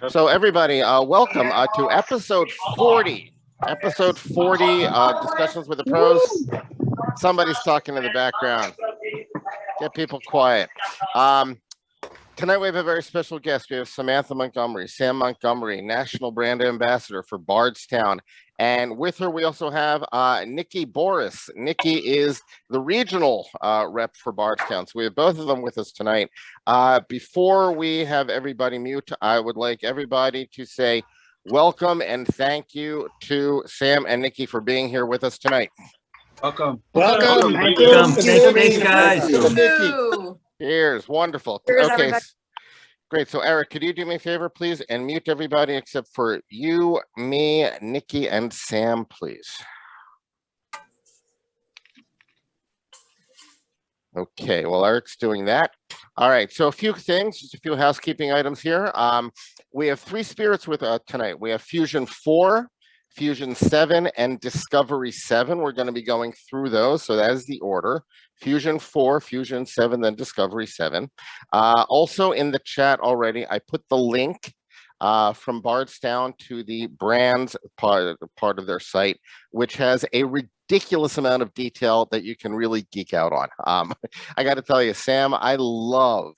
So everybody, welcome to episode 40. Episode 40, Discussions with the Pros. Somebody's talking in the background. Get people quiet. Tonight we have a very special guest. We have Samantha Montgomery, Sam Montgomery, National Brand Ambassador for Bardstown. And with her, we also have Nikki Boris. Nikki is the regional rep for Bardstown. So we have both of them with us tonight. Before we have everybody mute, I would like everybody to say welcome and thank you to Sam and Nikki for being here with us tonight. Welcome. Welcome. Thank you. Thanks, guys. Cheers. Wonderful. Cheers, Okay. everybody. Great. So, Eric, could you do me a favor, please, and mute everybody except for you, me, Nikki, and Sam, please? Okay. Well, Eric's doing that. All right. So, a few things, just a few housekeeping items here. We have three spirits with tonight. We have Fusion 4, Fusion 7, and Discovery 7. We're going to be going through those. So that is the order. Fusion 4, Fusion 7, then Discovery 7. Also in the chat already, I put the link from Bardstown to the brands part of their site, which has a ridiculous amount of detail that you can really geek out on. I got to tell you, Sam, I love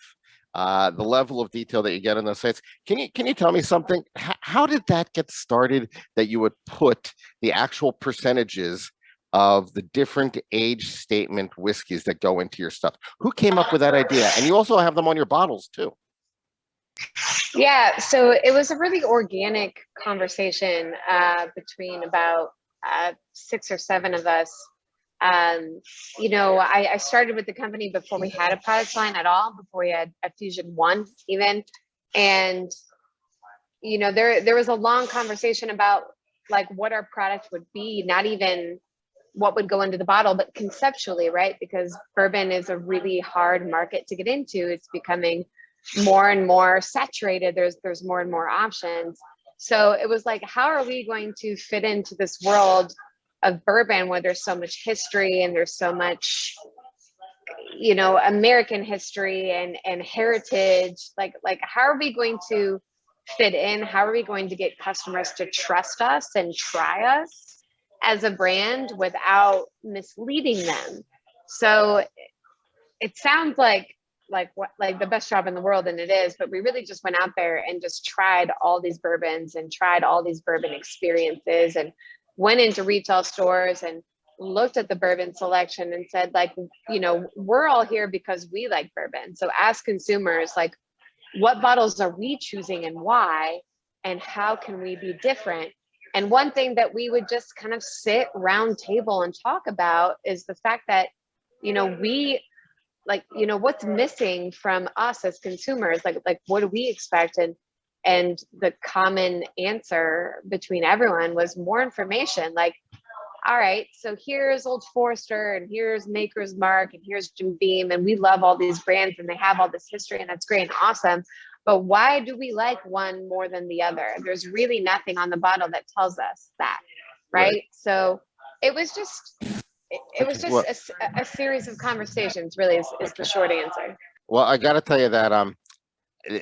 the level of detail that you get on those sites. Can you tell me something? How did that get started that you would put the actual percentages of the different age statement whiskeys that go into your stuff? Who came up with that idea? And you also have them on your bottles too. Yeah, so it was a really organic conversation between about 6 or 7 of us. I started with the company before we had a product line at all, before we had a Fusion 1 even. And, there was a long conversation about like what our product would be, not even what would go into the bottle, but conceptually, right? Because bourbon is a really hard market to get into. It's becoming more and more saturated. There's more and more options. So it was like, how are we going to fit into this world of bourbon where there's so much history and there's so much, American history and heritage? Like how are we going to fit in? How are we going to get customers to trust us and try us as a brand without misleading them? So it sounds like the best job in the world, and it is, but we really just went out there and just tried all these bourbons and tried all these bourbon experiences and went into retail stores and looked at the bourbon selection and said, we're all here because we like bourbon. So as consumers, what bottles are we choosing and why, and how can we be different? And one thing that we would just kind of sit round table and talk about is the fact that, what's missing from us as consumers, what do we expect? And the common answer between everyone was more information. All right, so here's Old Forester, and here's Maker's Mark, and here's Jim Beam, and we love all these brands, and they have all this history, and that's great and awesome. But why do we like one more than the other? There's really nothing on the bottle that tells us that, right? So it was just a series of conversations. Really, is the short answer. Well, I got to tell you that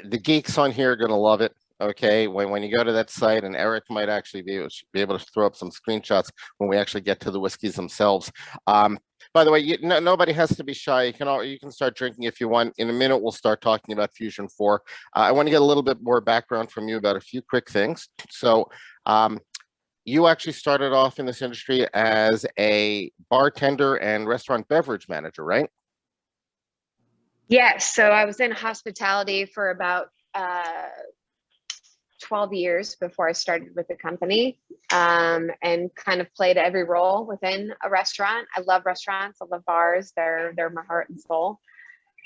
the geeks on here are going to love it. Okay, when you go to that site, and Eric might actually be able to throw up some screenshots when we actually get to the whiskeys themselves. By the way, nobody has to be shy. You can start drinking if you want. In a minute, we'll start talking about Fusion 4. I want to get a little bit more background from you about a few quick things. So, you actually started off in this industry as a bartender and restaurant beverage manager, right? Yes. So I was in hospitality for about 12 years before I started with the company, and kind of played every role within a restaurant. I love restaurants. I love bars. They're my heart and soul.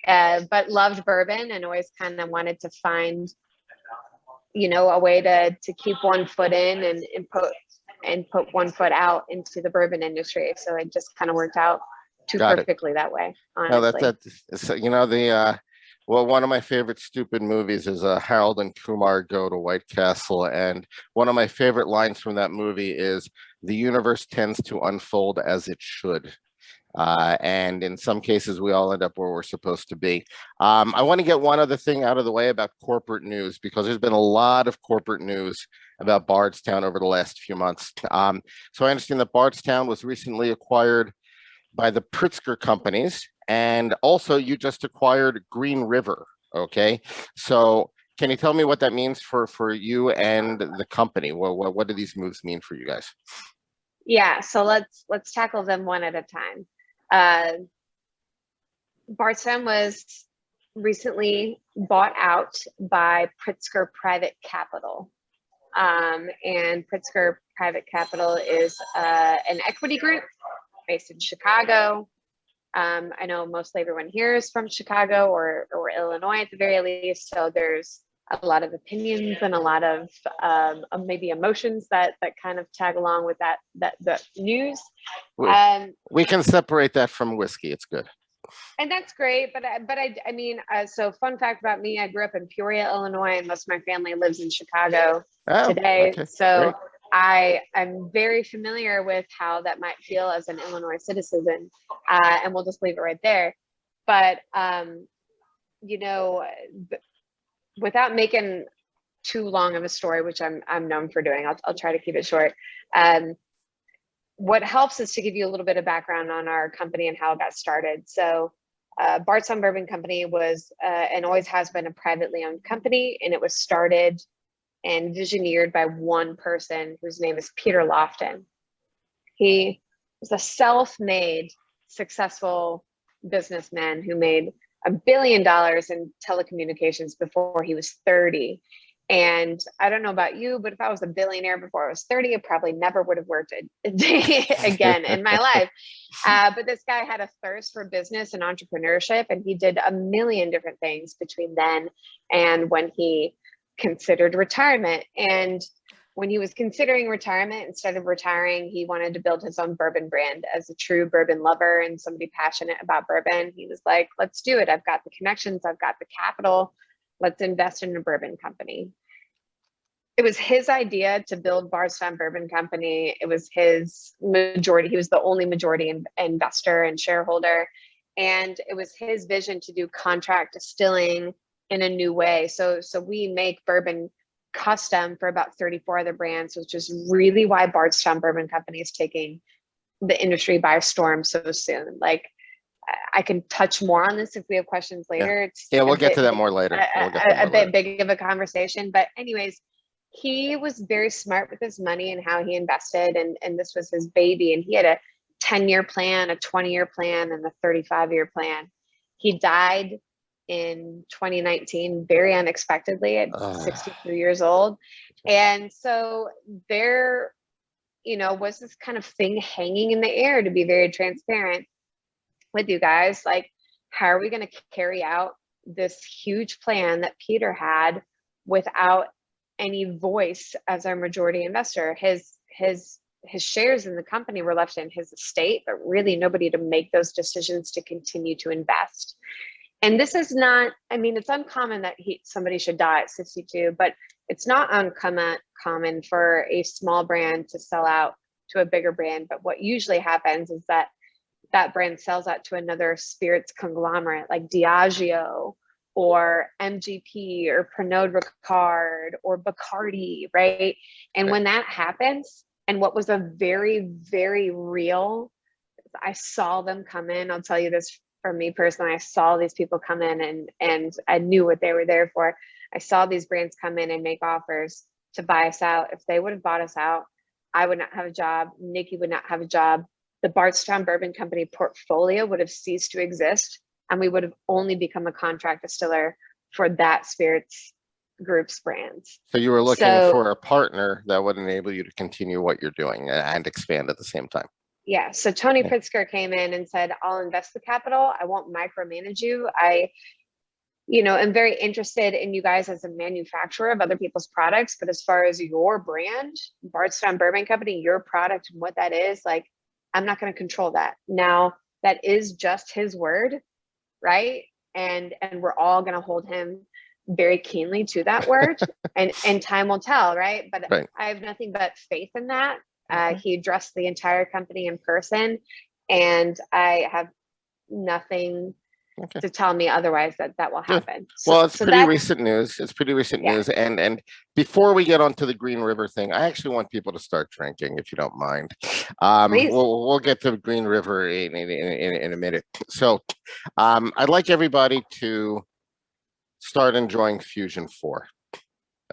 But loved bourbon and always kind of wanted to find, a way to keep one foot in and put one foot out into the bourbon industry. So it just kind of worked out perfectly that way. Honestly. No, well, one of my favorite stupid movies is Harold and Kumar Go to White Castle, and one of my favorite lines from that movie is, "The universe tends to unfold as it should." And in some cases, we all end up where we're supposed to be. I want to get one other thing out of the way about corporate news, because there's been a lot of corporate news about Bardstown over the last few months. So I understand that Bardstown was recently acquired by the Pritzker companies, and also you just acquired Green River. Okay, so can you tell me what that means for you and the company? What do these moves mean for you guys? Yeah, so let's tackle them one at a time. Uh, Bardstown was recently bought out by Pritzker Private Capital. And Pritzker Private Capital is an equity group based in Chicago. I know mostly everyone here is from Chicago or Illinois at the very least. So there's a lot of opinions and a lot of maybe emotions that kind of tag along with that news. We can separate that from whiskey. It's good. And that's great, but I mean, so fun fact about me: I grew up in Peoria, Illinois, and most of my family lives in Chicago today. Okay, so great. I'm very familiar with how that might feel as an Illinois citizen, and we'll just leave it right there. But you know, without making too long of a story, which I'm known for doing, I'll try to keep it short. What helps is to give you a little bit of background on our company and how it got started. So Bardstown Bourbon Company was and always has been a privately owned company, and it was started and visioneered by one person whose name is Peter Lofton. He was a self-made, successful businessman who made $1 billion in telecommunications before he was 30. And I don't know about you, but if I was a billionaire before I was 30, I probably never would have worked a day again in my life. But this guy had a thirst for business and entrepreneurship, and he did a million different things between then and when he considered retirement. And when he was considering retirement, instead of retiring, he wanted to build his own bourbon brand. As a true bourbon lover and somebody passionate about bourbon, he was like, let's do it. I've got the connections, I've got the capital. Let's invest in a bourbon company. It was his idea to build Bardstown Bourbon Company. It was his majority. He was the only majority investor and shareholder. And it was his vision to do contract distilling in a new way. So we make bourbon custom for about 34 other brands, which is really why Bardstown Bourbon Company is taking the industry by storm so soon. Like, I can touch more on this if we have questions later. Yeah, we'll get to that more later. A bit big of a conversation. But anyways, he was very smart with his money and how he invested. And this was his baby. And he had a 10-year plan, a 20-year plan, and a 35-year plan. He died in 2019, very unexpectedly at 63 years old. And so there, was this kind of thing hanging in the air, to be very transparent with you guys. Like, how are we going to carry out this huge plan that Peter had without any voice as our majority investor? His shares in the company were left in his estate, but really nobody to make those decisions to continue to invest. And this is not, it's uncommon that somebody should die at 62, but it's not uncommon for a small brand to sell out to a bigger brand. But what usually happens is that brand sells out to another spirits conglomerate like Diageo or MGP or Pernod Ricard or Bacardi, right? And when that happens, and what was a very, very real, I saw them come in. I'll tell you this for me personally, I saw these people come in and I knew what they were there for. I saw these brands come in and make offers to buy us out. If they would have bought us out, I would not have a job. Nikki would not have a job. The Bardstown Bourbon Company portfolio would have ceased to exist, and we would have only become a contract distiller for that spirits group's brands. So you were looking for a partner that would enable you to continue what you're doing and expand at the same time. Yeah. So Tony Pritzker came in and said, I'll invest the capital. I won't micromanage you. I am very interested in you guys as a manufacturer of other people's products. But as far as your brand, Bardstown Bourbon Company, your product and what that is, like, I'm not going to control that. Now, that is just his word, right? And we're all going to hold him very keenly to that word, and time will tell, right? But I have nothing but faith in that. He addressed the entire company in person, and I have nothing Okay. to tell me otherwise that will Good. happen. Well, it's So pretty that's, recent news. It's pretty recent yeah, news. And before we get onto the Green River thing, I actually want people to start drinking, if you don't mind. please. We'll get to Green River in a minute. So, I'd like everybody to start enjoying Fusion 4.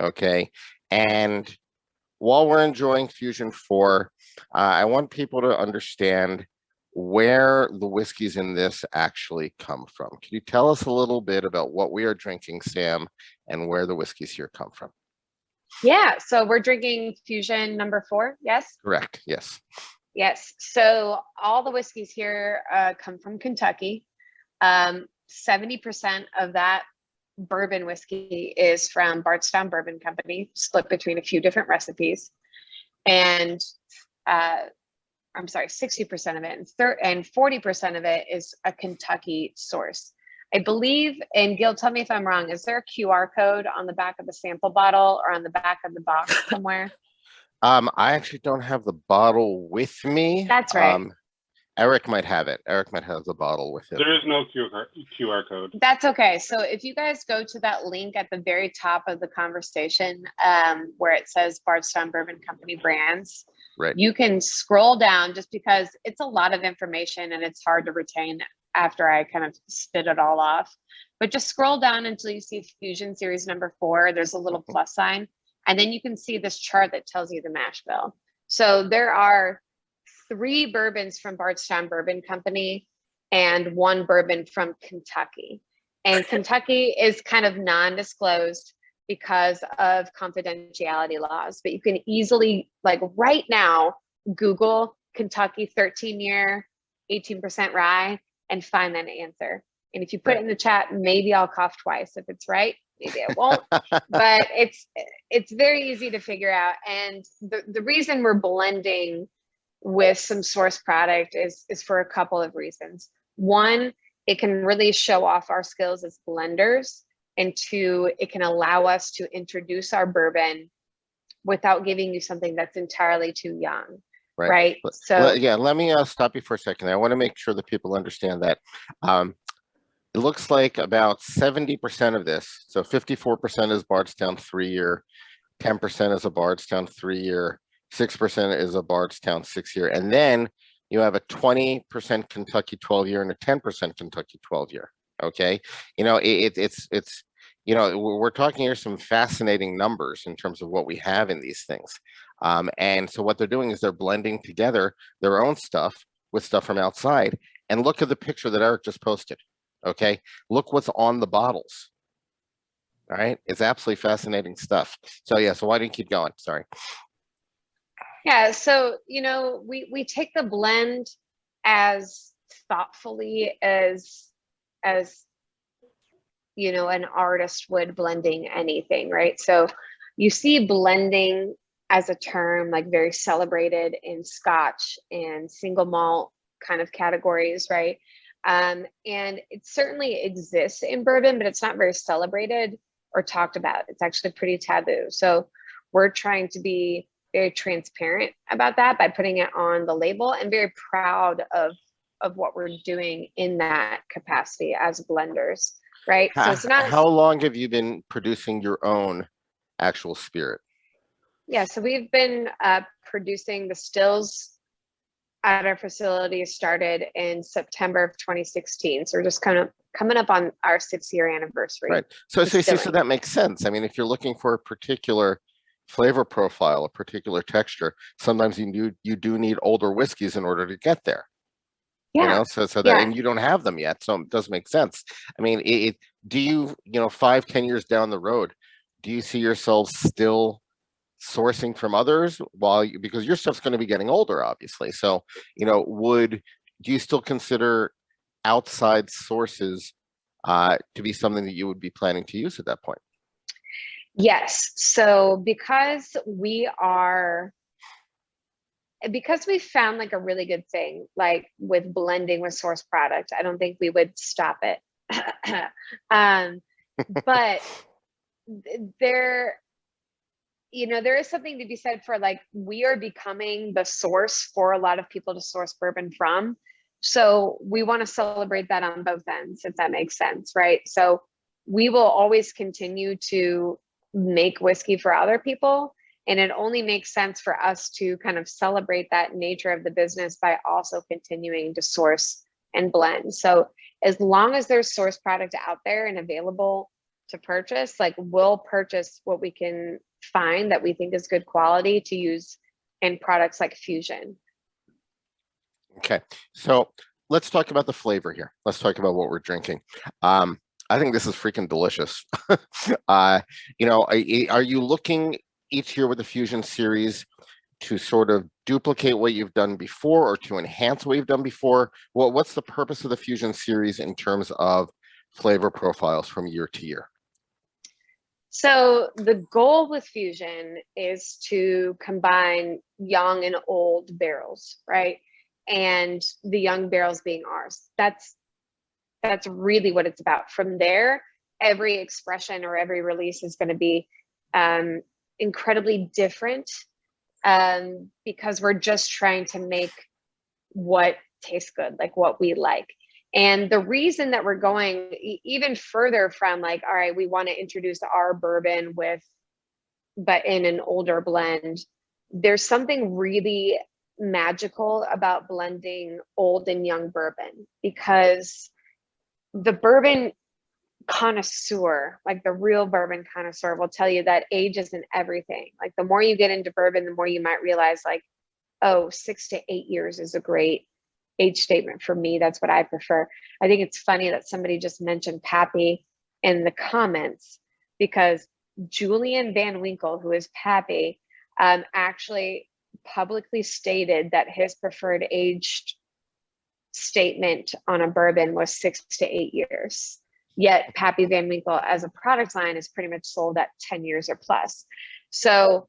Okay, and while we're enjoying Fusion 4, I want people to understand where the whiskeys in this actually come from. Can you tell us a little bit about what we are drinking, Sam, and where the whiskeys here come from? Yeah, so we're drinking Fusion number 4, yes? Correct, yes. Yes, so all the whiskeys here come from Kentucky. 70% of that bourbon whiskey is from Bardstown Bourbon Company, split between a few different recipes. And I'm sorry, 60% of it and 40% of it is a Kentucky source. I believe, and Gil, tell me if I'm wrong, is there a QR code on the back of the sample bottle or on the back of the box somewhere? I actually don't have the bottle with me. That's right. Eric might have it. Eric might have the bottle with him. There is no QR code. That's okay. So if you guys go to that link at the very top of the conversation, where it says Bardstown Bourbon Company brands, Right. you can scroll down, just because it's a lot of information and it's hard to retain after I kind of spit it all off. But just scroll down until you see Fusion Series number 4. There's a little plus sign, and then you can see this chart that tells you the mash bill. So there are 3 bourbons from Bardstown Bourbon Company and 1 bourbon from Kentucky. And Kentucky is kind of non-disclosed because of confidentiality laws, but you can easily, like right now, Google Kentucky 13-year, 18% rye and find that answer. And if you put it in the chat, maybe I'll cough twice. If it's right, maybe I won't. But it's very easy to figure out. And the reason we're blending with some source product is for a couple of reasons. One, it can really show off our skills as blenders. And 2, it can allow us to introduce our bourbon without giving you something that's entirely too young. Right. So yeah, let me stop you for a second. I want to make sure that people understand that it looks like about 70% of this, so 54% is Bardstown 3-year, 10% is a Bardstown 3-year, 6% is a Bardstown 6-year, and then you have a 20% Kentucky 12-year and a 10% Kentucky 12-year. Okay, it's we're talking here some fascinating numbers in terms of what we have in these things. And so what they're doing is they're blending together their own stuff with stuff from outside. And look at the picture that Eric just posted. Okay, look what's on the bottles. All right, it's absolutely fascinating stuff. So yeah, so why don't you keep going? Sorry. Yeah, so we take the blend as thoughtfully as an artist would blending anything, right? So you see blending as a term like very celebrated in Scotch and single malt kind of categories, right? And it certainly exists in bourbon, but it's not very celebrated or talked about. It's actually pretty taboo. So we're trying to be very transparent about that by putting it on the label, and very proud of what we're doing in that capacity as blenders, right? So it's not. How long have you been producing your own actual spirit? Yeah, so we've been producing the stills at our facility, started in September of 2016. So we're just kind of coming up on our 6-year anniversary. Right. So that makes sense. I mean, if you're looking for a particular flavor profile, a particular texture, sometimes you do need older whiskeys in order to get there. Yeah. And you don't have them yet, so it does make sense. I mean, do you 5-10 years down the road, do you see yourself still sourcing from others because your stuff's going to be getting older, obviously? So do you still consider outside sources to be something that you would be planning to use at that point? Yes. So because we found like a really good thing, like with blending with source product, I don't think we would stop it. But there is something to be said for, like, we are becoming the source for a lot of people to source bourbon from. So we want to celebrate that on both ends, if that makes sense, right? So we will always continue to make whiskey for other people. And it only makes sense for us to kind of celebrate that nature of the business by also continuing to source and blend. So as long as there's source product out there and available to purchase, like we'll purchase what we can find that we think is good quality to use in products like Fusion. Okay, so let's talk about the flavor here. Let's talk about what we're drinking. I think this is freaking delicious. You know, are you looking each year with the Fusion series to sort of duplicate what you've done before or to enhance what you've done before? Well, what's the purpose of the Fusion series in terms of flavor profiles from year to year? So the goal with Fusion is to combine young and old barrels, right? And the young barrels being ours. That's really what it's about. From there, every expression or every release is going to be incredibly different because we're just trying to make what tastes good, like what we like. And the reason that we're going even further from like, all right, we want to introduce our bourbon but in an older blend, there's something really magical about blending old and young bourbon, because the bourbon connoisseur, like the real bourbon connoisseur, will tell you that age isn't everything. Like the more you get into bourbon, the more you might realize like, oh, 6 to 8 years is a great age statement for me. That's what I prefer. I think it's funny that somebody just mentioned Pappy in the comments, because Julian Van Winkle, who is Pappy, actually publicly stated that his preferred aged statement on a bourbon was 6 to 8 years. Yet Pappy Van Winkle as a product line is pretty much sold at 10 years or plus. So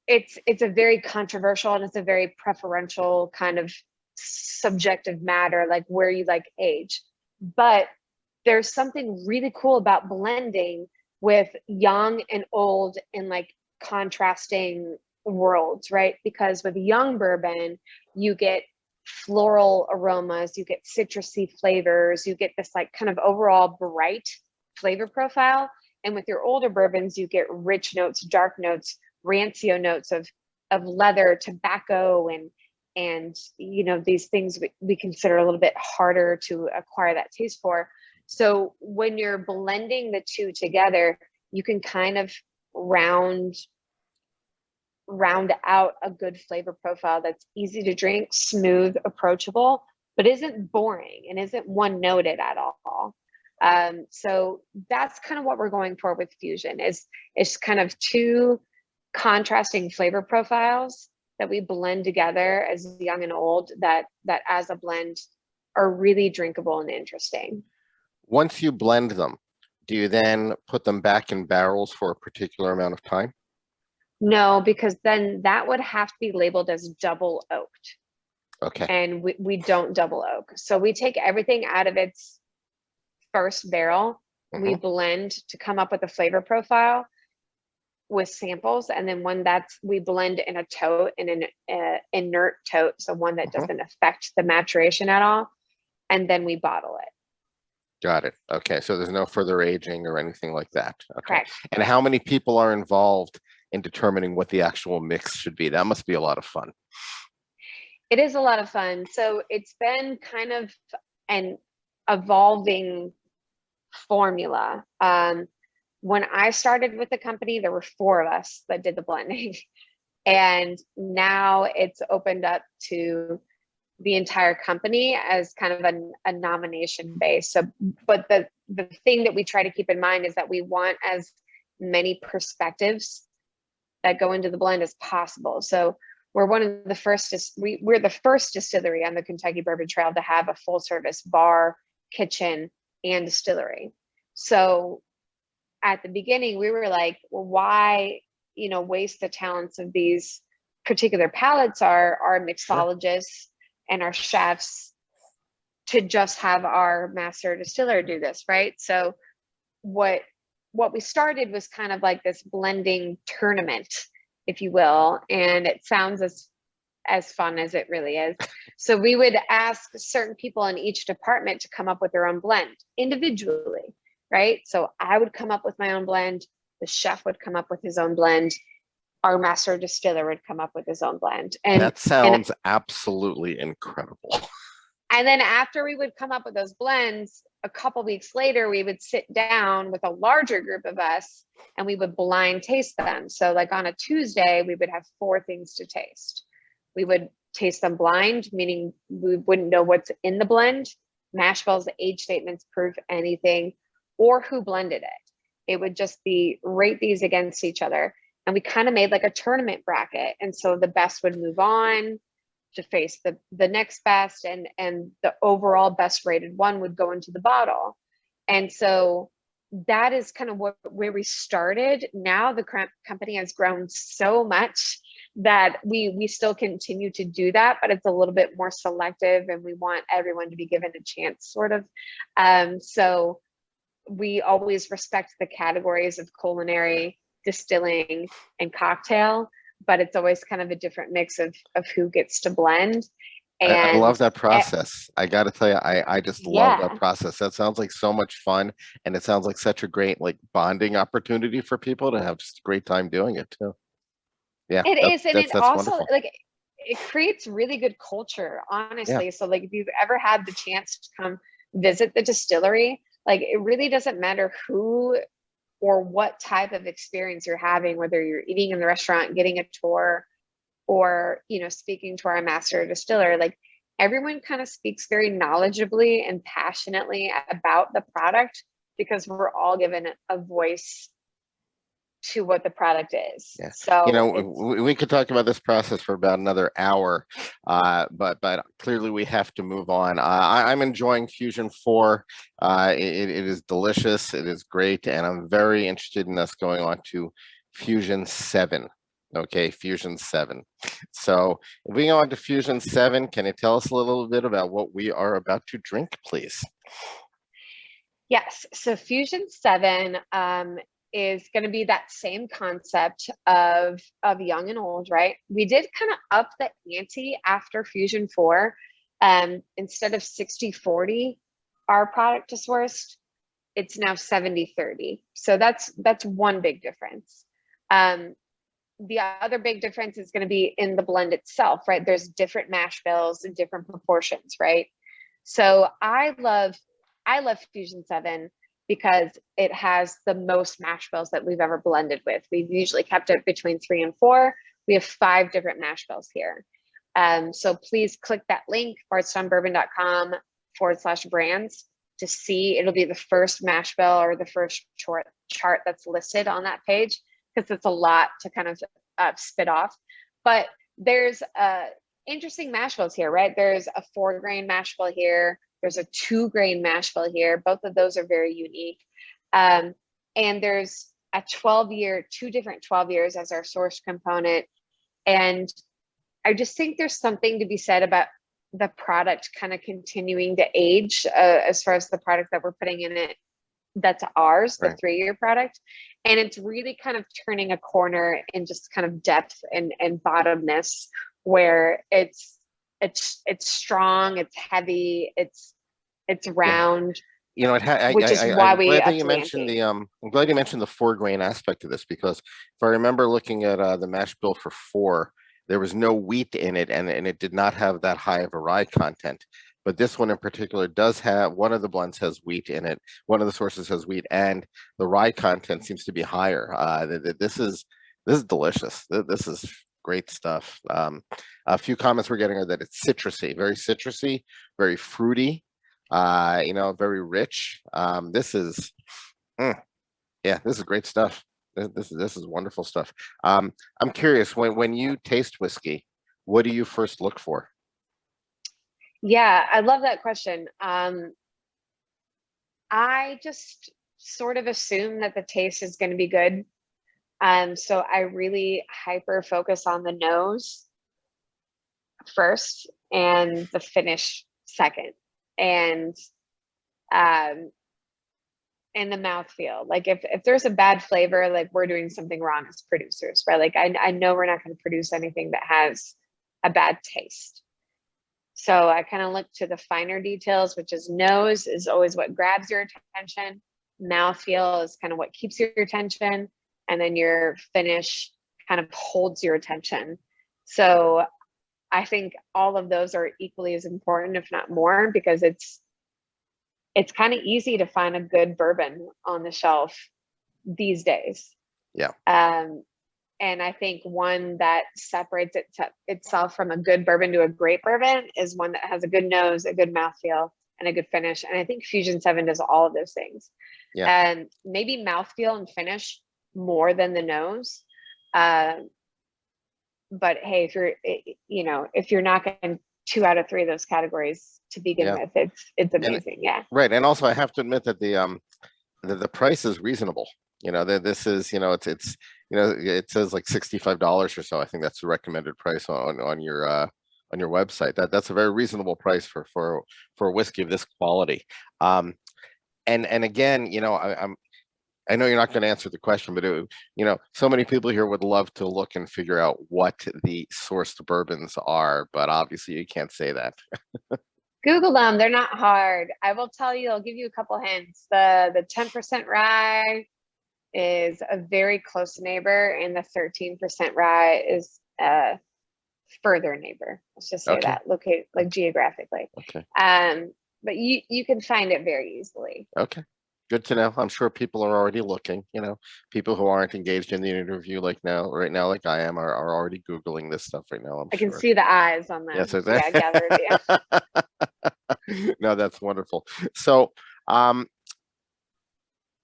it's a very controversial and it's a very preferential kind of subjective matter, like where you like age. But there's something really cool about blending with young and old in like contrasting worlds, right? Because with young bourbon, you get floral aromas, you get citrusy flavors, you get this like kind of overall bright flavor profile. And with your older bourbons, you get rich notes, dark notes, rancio notes of leather, tobacco, and you know, these things we consider a little bit harder to acquire that taste for. So when you're blending the two together, you can kind of round out a good flavor profile that's easy to drink, smooth, approachable, but isn't boring and isn't one-noted at all. So that's kind of what we're going for with Fusion, is kind of two contrasting flavor profiles that we blend together as young and old, that as a blend are really drinkable and interesting. Once you blend them, do you then put them back in barrels for a particular amount of time? No, because then that would have to be labeled as double oaked. Okay. And we don't double oak. So we take everything out of its first barrel, we blend to come up with a flavor profile with samples. And then we blend in a tote, in an inert tote. So one that doesn't affect the maturation at all. And then we bottle it. Got it. Okay. So there's no further aging or anything like that. Okay. Correct. And how many people are involved in determining what the actual mix should be? That must be a lot of fun. It is a lot of fun. So it's been kind of an evolving formula. When I started with the company, there were 4 of us that did the blending. And now it's opened up to the entire company as kind of a nomination base. So, but the thing that we try to keep in mind is that we want as many perspectives that go into the blend as possible. So we're one of the first, we're the first distillery on the Kentucky Bourbon Trail to have a full service bar, kitchen, and distillery. So at the beginning, we were like, well, why, waste the talents of these particular palates, our mixologists and our chefs, to just have our master distiller do this, right? So what we started was kind of like this blending tournament, if you will. And it sounds as as fun as it really is. So we would ask certain people in each department to come up with their own blend individually, right? So I would come up with my own blend. The chef would come up with his own blend. Our master distiller would come up with his own blend. And That sounds absolutely incredible. and then after we would come up with those blends, a couple weeks later, we would sit down with a larger group of us and we would blind taste them. So like on a Tuesday, we would have 4 things to taste. We would taste them blind, meaning we wouldn't know what's in the blend, mash bills, age statements, proof, anything, or who blended it. It would just be rate these against each other. And we kind of made like a tournament bracket. And so the best would move on to face the next best, and the overall best rated one would go into the bottle. And so that is kind of where we started. Now the company has grown so much that we still continue to do that, but it's a little bit more selective, and we want everyone to be given a chance, sort of. So we always respect the categories of culinary, distilling, and cocktail, but it's always kind of a different mix of who gets to blend. And I love that process. I got to tell you, I just love that process. That sounds like so much fun, and it sounds like such a great like bonding opportunity for people to have just a great time doing it too. Yeah, it is, and it that's also wonderful. like it creates really good culture, honestly. Yeah. So like if you've ever had the chance to come visit the distillery, like it really doesn't matter who or what type of experience you're having, whether you're eating in the restaurant, getting a tour, or, you know, speaking to our master distiller, like everyone kind of speaks very knowledgeably and passionately about the product, because we're all given a voice to what the product is. Yeah. So you know, we could talk about this process for about another hour, but clearly we have to move on. I'm enjoying Fusion 4. It is delicious. It is great, and I'm very interested in us going on to Fusion 7. Okay, Fusion 7. So if we go on to Fusion 7, can you tell us a little bit about what we are about to drink, please? Yes. So Fusion 7 is going to be that same concept of young and old, right? We did kind of up the ante after Fusion 4. Instead of 60-40, our product is sourced, it's now 70-30. So that's one big difference. The other big difference is going to be in the blend itself, right? There's different mash bills and different proportions, right? So I love Fusion 7 because it has the most mash bills that we've ever blended with. We've usually kept it between 3 and 4. We have 5 different mash bills here. So please click that link, bardstownbourbon.com/brands, to see. It'll be the first mash bill or the first chart that's listed on that page, because it's a lot to kind of spit off. But there's interesting mash bills here, right? There's a 4-grain mash bill here. There's a 2-grain mash bill here. Both of those are very unique. And there's a 12-year, 2 different 12 years as our source component. And I just think there's something to be said about the product kind of continuing to age as far as the product that we're putting in it. That's ours, the 3-year product. And it's really kind of turning a corner in just kind of depth and bottomness, where it's strong, it's heavy, it's round. You know, which is why we I'm glad that you mentioned I'm glad you mentioned the 4-grain aspect of this, because if I remember looking at the mash bill for 4, there was no wheat in it, and it did not have that high of a rye content. But this one in particular does have, one of the blends has wheat in it, one of the sources has wheat, and the rye content seems to be higher. This is delicious. This is great stuff. A few comments we're getting are that it's citrusy, very fruity, you know, very rich. This is, yeah, this is great stuff. This is wonderful stuff. I'm curious, when you taste whiskey, what do you first look for? Yeah, I love that question. I just sort of assume that the taste is going to be good. So I really hyper focus on the nose first and the finish second, and the mouthfeel. Like if there's a bad flavor, like we're doing something wrong as producers, right? Like I know we're not going to produce anything that has a bad taste. So I kind of look to the finer details, which is nose is always what grabs your attention. Mouthfeel is kind of what keeps your attention. And then your finish kind of holds your attention. So I think all of those are equally as important, if not more, because it's kind of easy to find a good bourbon on the shelf these days. Yeah. And I think one that separates itself from a good bourbon to a great bourbon is one that has a good nose, a good mouthfeel, and a good finish. And I think Fusion 7 does all of those things. Yeah. And maybe mouthfeel and finish more than the nose. But hey, if you're not getting 2 out of 3 of those categories to begin with, it's amazing. Right. And also I have to admit that the price is reasonable. That this is, it's it says like $65 or so. I think that's the recommended price on your website. That's a very reasonable price for a whiskey of this quality. And again, I know you're not going to answer the question, but so many people here would love to look and figure out what the sourced bourbons are, but obviously you can't say that. Google them. They're not hard. I will tell you, I'll give you a couple hints. The 10% rye is a very close neighbor, and the 13% rye is a further neighbor. Let's just say that, located like geographically. Okay. But you can find it very easily. Okay. Good to know. I'm sure people are already looking, people who aren't engaged in the interview right now, like I am, are already Googling this stuff right now. I can see the eyes on them. Yes, No, that's wonderful. So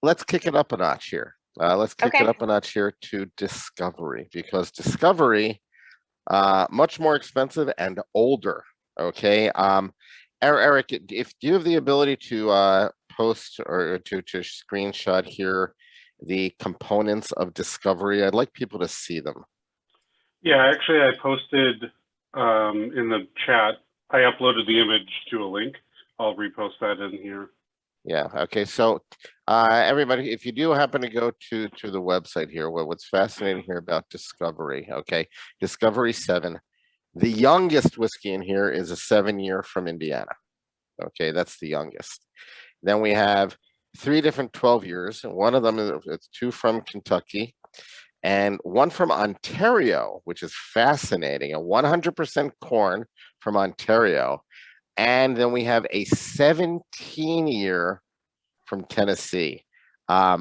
let's kick it up a notch here. Let's kick it up a notch here to Discovery, because Discovery, much more expensive and older. Okay. Eric, if you have the ability to post or to screenshot here the components of Discovery, I'd like people to see them. Yeah, actually, I posted in the chat. I uploaded the image to a link. I'll repost that in here. Yeah. Okay. So everybody, if you do happen to go to the website here, what's fascinating here about Discovery, Discovery 7, the youngest whiskey in here is a 7-year from Indiana. Okay, that's the youngest. Then we have 3 different 12 years. And one of them it's 2 from Kentucky and 1 from Ontario, which is fascinating. A 100% corn from Ontario. And then we have a 17-year from Tennessee. I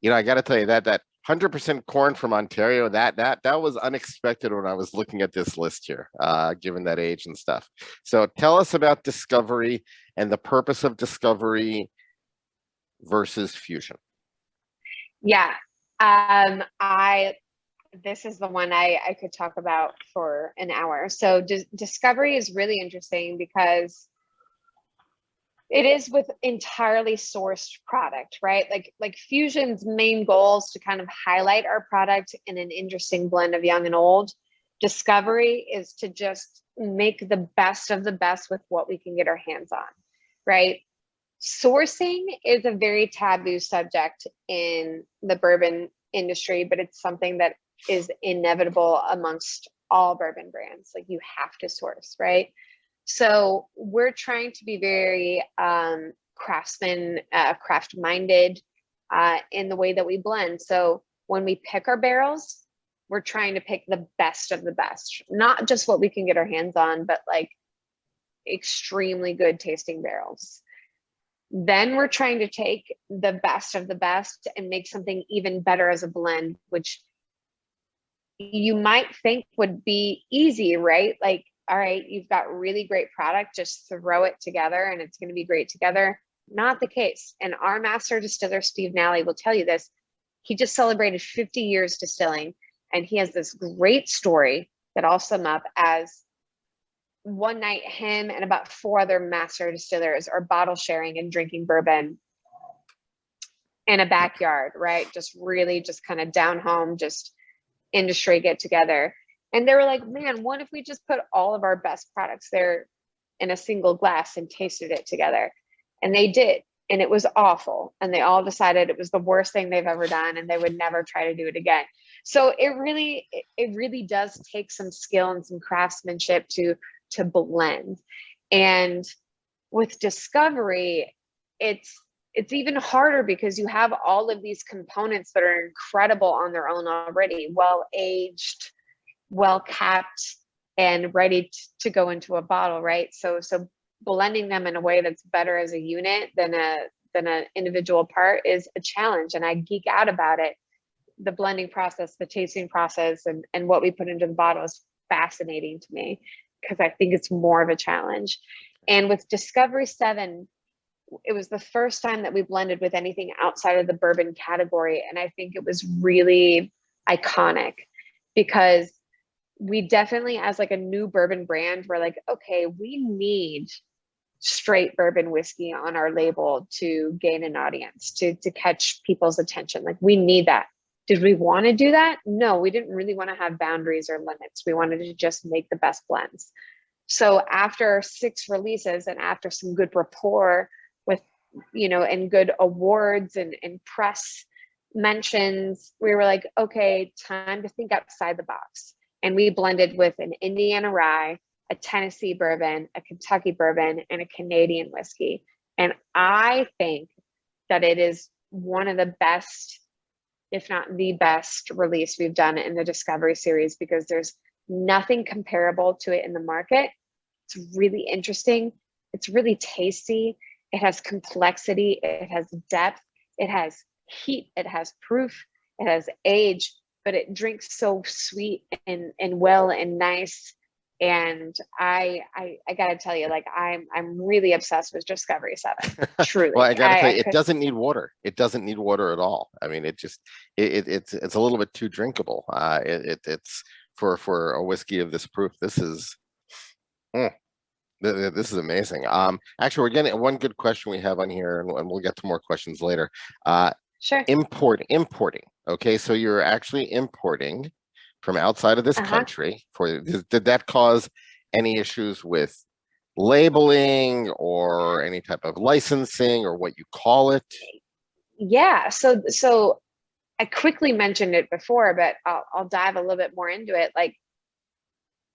got to tell you that 100% corn from Ontario, that was unexpected when I was looking at this list here, given that age and stuff. So tell us about Discovery and the purpose of Discovery versus Fusion. Yeah. This is the one I could talk about for an hour. So Discovery is really interesting because it is with entirely sourced product, right? Like Fusion's main goal is to kind of highlight our product in an interesting blend of young and old. Discovery is to just make the best of the best with what we can get our hands on, right? Sourcing is a very taboo subject in the bourbon industry, but it's something that is inevitable amongst all bourbon brands. Like, you have to source, right? So we're trying to be very craft minded in the way that we blend. So when we pick our barrels, we're trying to pick the best of the best, not just what we can get our hands on, but like extremely good tasting barrels. Then we're trying to take the best of the best and make something even better as a blend, which you might think would be easy, right? Like, all right, you've got really great product, just throw it together and it's going to be great together. Not the case. And our master distiller, Steve Nally, will tell you this. He just celebrated 50 years distilling, and he has this great story that I'll sum up as one night him and about 4 other master distillers are bottle sharing and drinking bourbon in a backyard, right? Just really just kind of down home, just industry get together. And they were like, man, what if we just put all of our best products there in a single glass and tasted it together? And they did. and it was awful. And they all decided it was the worst thing they've ever done and they would never try to do it again. So it really does take some skill and some craftsmanship to blend. And with discovery, it's even harder because you have all of these components that are incredible on their own already, well aged, well capped, and ready to go into a bottle, right? So blending them in a way that's better as a unit than an individual part is a challenge, and I geek out about it. The blending process, the tasting process, and what we put into the bottle is fascinating to me because I think it's more of a challenge. And with Discovery 7, it was the first time that we blended with anything outside of the bourbon category. And I think it was really iconic because we definitely, as like a new bourbon brand, we're like, okay, we need straight bourbon whiskey on our label to gain an audience, to catch people's attention. Like, we need that. Did we want to do that? No, we didn't really want to have boundaries or limits. We wanted to just make the best blends. So after 6 releases and after some good rapport with, and good awards and press mentions, we were like, okay, time to think outside the box. And we blended with an Indiana rye, a Tennessee bourbon, a Kentucky bourbon, and a Canadian whiskey. And I think that it is one of the best, if not the best, release we've done in the Discovery series, because there's nothing comparable to it in the market. It's really interesting. It's really tasty. It has complexity. It has depth. It has heat. It has proof. It has age, but it drinks so sweet and well and nice. And I gotta tell you, like, I'm really obsessed with Discovery 7. Truly. Well, I gotta tell you, it doesn't need water. It doesn't need water at all. I mean, it's a little bit too drinkable. It's for a whiskey of this proof. This is amazing. Actually, we're getting one good question we have on here, and we'll get to more questions later. Sure. Importing. Okay, so you're actually importing from outside of this country. Did that cause any issues with labeling or any type of licensing or what you call it? Yeah, so I quickly mentioned it before, but I'll dive a little bit more into it. Like,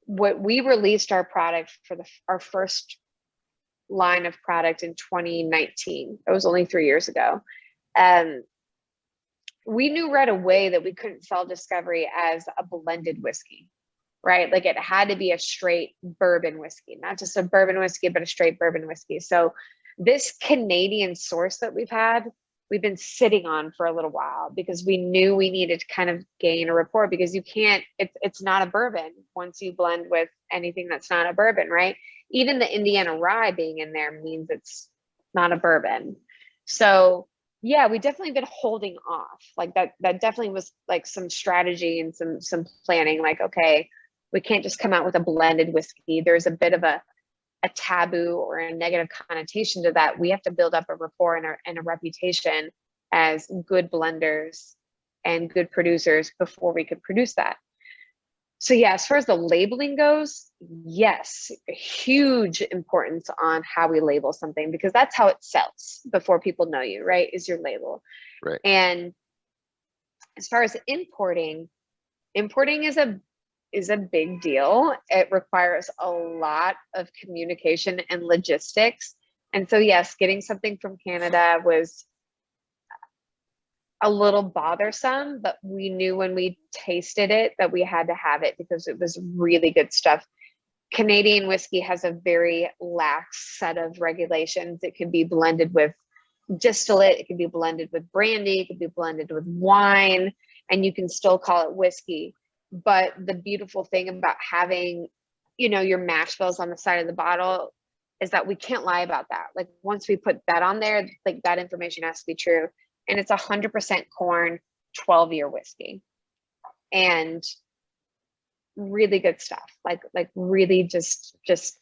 what we released our product for our first line of product in 2019. It was only 3 years ago. We knew right away that we couldn't sell Discovery as a blended whiskey, right? Like, it had to be a straight bourbon whiskey, not just a bourbon whiskey, but a straight bourbon whiskey. So this Canadian source that we've been sitting on for a little while, because we knew we needed to kind of gain a rapport, because it's not a bourbon once you blend with anything that's not a bourbon, right? Even the Indiana rye being in there means it's not a bourbon. So yeah, we definitely been holding off. Like, that definitely was like some strategy and some planning. Like, okay, we can't just come out with a blended whiskey. There's a bit of a taboo or a negative connotation to that. We have to build up a rapport and a reputation as good blenders and good producers before we could produce that. So yeah, as far as the labeling goes, yes, huge importance on how we label something, because that's how it sells before people know you, right? Is your label. Right. And as far as importing is a big deal. It requires a lot of communication and logistics. And so yes, getting something from Canada was a little bothersome, but we knew when we tasted it that we had to have it because it was really good stuff. Canadian whiskey has a very lax set of regulations. It can be blended with distillate, it can be blended with brandy, it can be blended with wine, and you can still call it whiskey. But the beautiful thing about having, your mash bills on the side of the bottle is that we can't lie about that. Like, once we put that on there, like, that information has to be true. And it's 100% corn, 12-year whiskey, and really good stuff. Like really just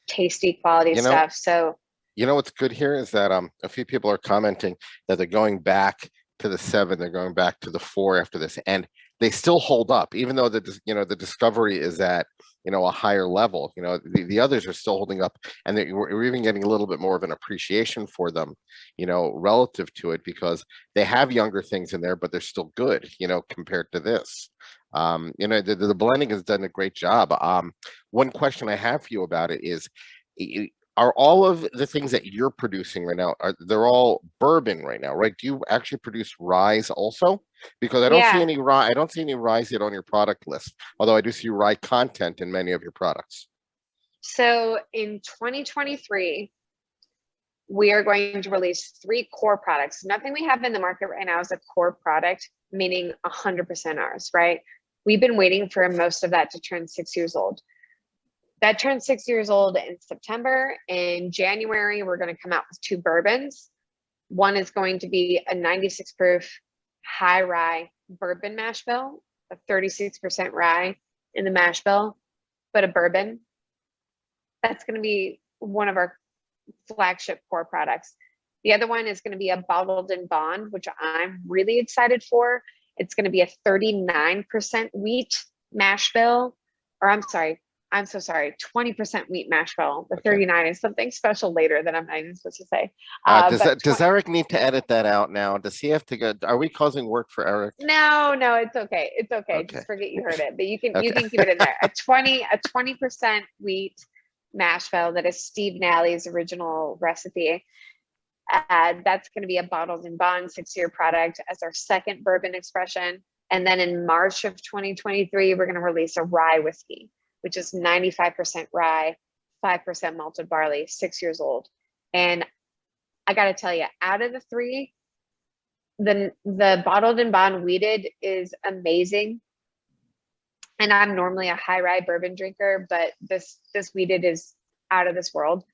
tasty quality stuff. So, what's good here is that a few people are commenting that they're going back to the 7, they're going back to the 4 after this, and they still hold up, even though the discovery is at a higher level. The others are still holding up, and we're even getting a little bit more of an appreciation for them, relative to it, because they have younger things in there, but they're still good, compared to this. The blending has done a great job. One question I have for you about it is, are all of the things that you're producing right now, they're all bourbon right now, right? Do you actually produce rye also? Because I don't see Yeah. any rye. I don't see any rye yet on your product list, although I do see rye content in many of your products. So in 2023, we are going to release 3 core products. Nothing we have in the market right now is a core product, meaning 100% ours, right? We've been waiting for most of that to turn 6 years old. That turned 6 years old in September. In January, we're going to come out with 2 bourbons. One is going to be a 96 proof high rye bourbon mash bill, a 36% rye in the mash bill, but a bourbon. That's going to be one of our flagship core products. The other one is going to be a bottled in bond, which I'm really excited for. It's going to be a 39% wheat mash bill, or I'm so sorry, 20% wheat mash bill. The 39 is something special later that I'm not even supposed to say. Does Eric need to edit that out now? Does he have to go? Are we causing work for Eric? No, it's okay. It's okay. Just forget you heard it, but you can keep it in there. A 20% wheat mash bill that is Steve Nally's original recipe. That's going to be a bottled in bond 6-year product as our second bourbon expression. And then in March of 2023, we're going to release a rye whiskey, which is 95% rye, 5% malted barley, 6 years old. And I got to tell you, out of the 3, the bottled in bond wheated is amazing. And I'm normally a high rye bourbon drinker, but this wheated is out of this world.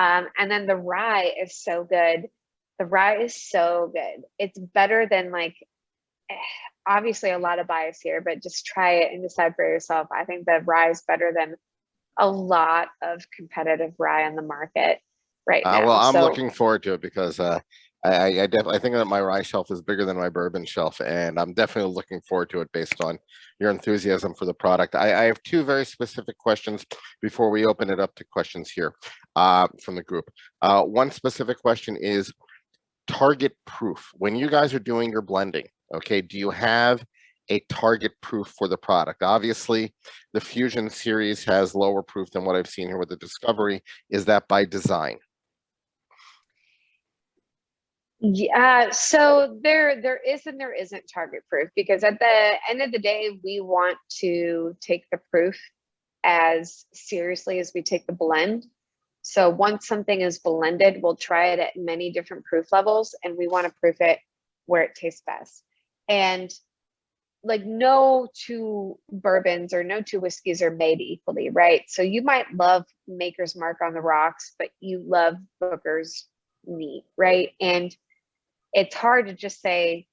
And then the rye is so good. The rye is so good. It's better than, like, obviously a lot of bias here, but just try it and decide for yourself. I think the rye is better than a lot of competitive rye on the market right now. Well, I'm looking forward to it, because I think that my rye shelf is bigger than my bourbon shelf, and I'm definitely looking forward to it based on your enthusiasm for the product. I have 2 very specific questions before we open it up to questions here from the group. One specific question is target proof. When you guys are doing your blending, okay, do you have a target proof for the product? Obviously, the Fusion series has lower proof than what I've seen here with the Discovery. Is that by design? Yeah, so there is and there isn't target proof, because at the end of the day, we want to take the proof as seriously as we take the blend. So once something is blended, we'll try it at many different proof levels, and we want to proof it where it tastes best. And like, no 2 bourbons or no 2 whiskeys are made equally, right? So you might love Maker's Mark on the rocks, but you love Booker's neat, right? And it's hard to just say,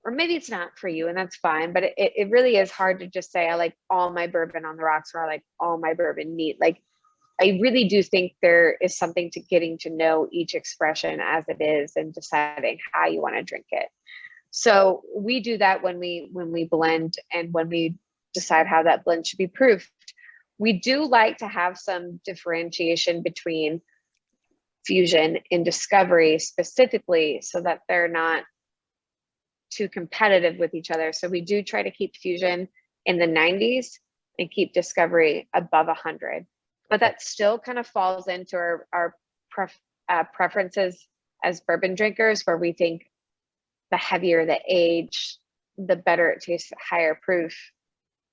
or maybe it's not for you, and that's fine, but it really is hard to just say, I like all my bourbon on the rocks, or I like all my bourbon neat. Like, I really do think there is something to getting to know each expression as it is and deciding how you want to drink it. So we do that when we blend, and when we decide how that blend should be proofed. We do like to have some differentiation between Fusion and Discovery specifically, so that they're not too competitive with each other. So we do try to keep Fusion in the 90s and keep Discovery above 100. But that still kind of falls into our preferences as bourbon drinkers, where we think the heavier the age, the better it tastes, higher proof,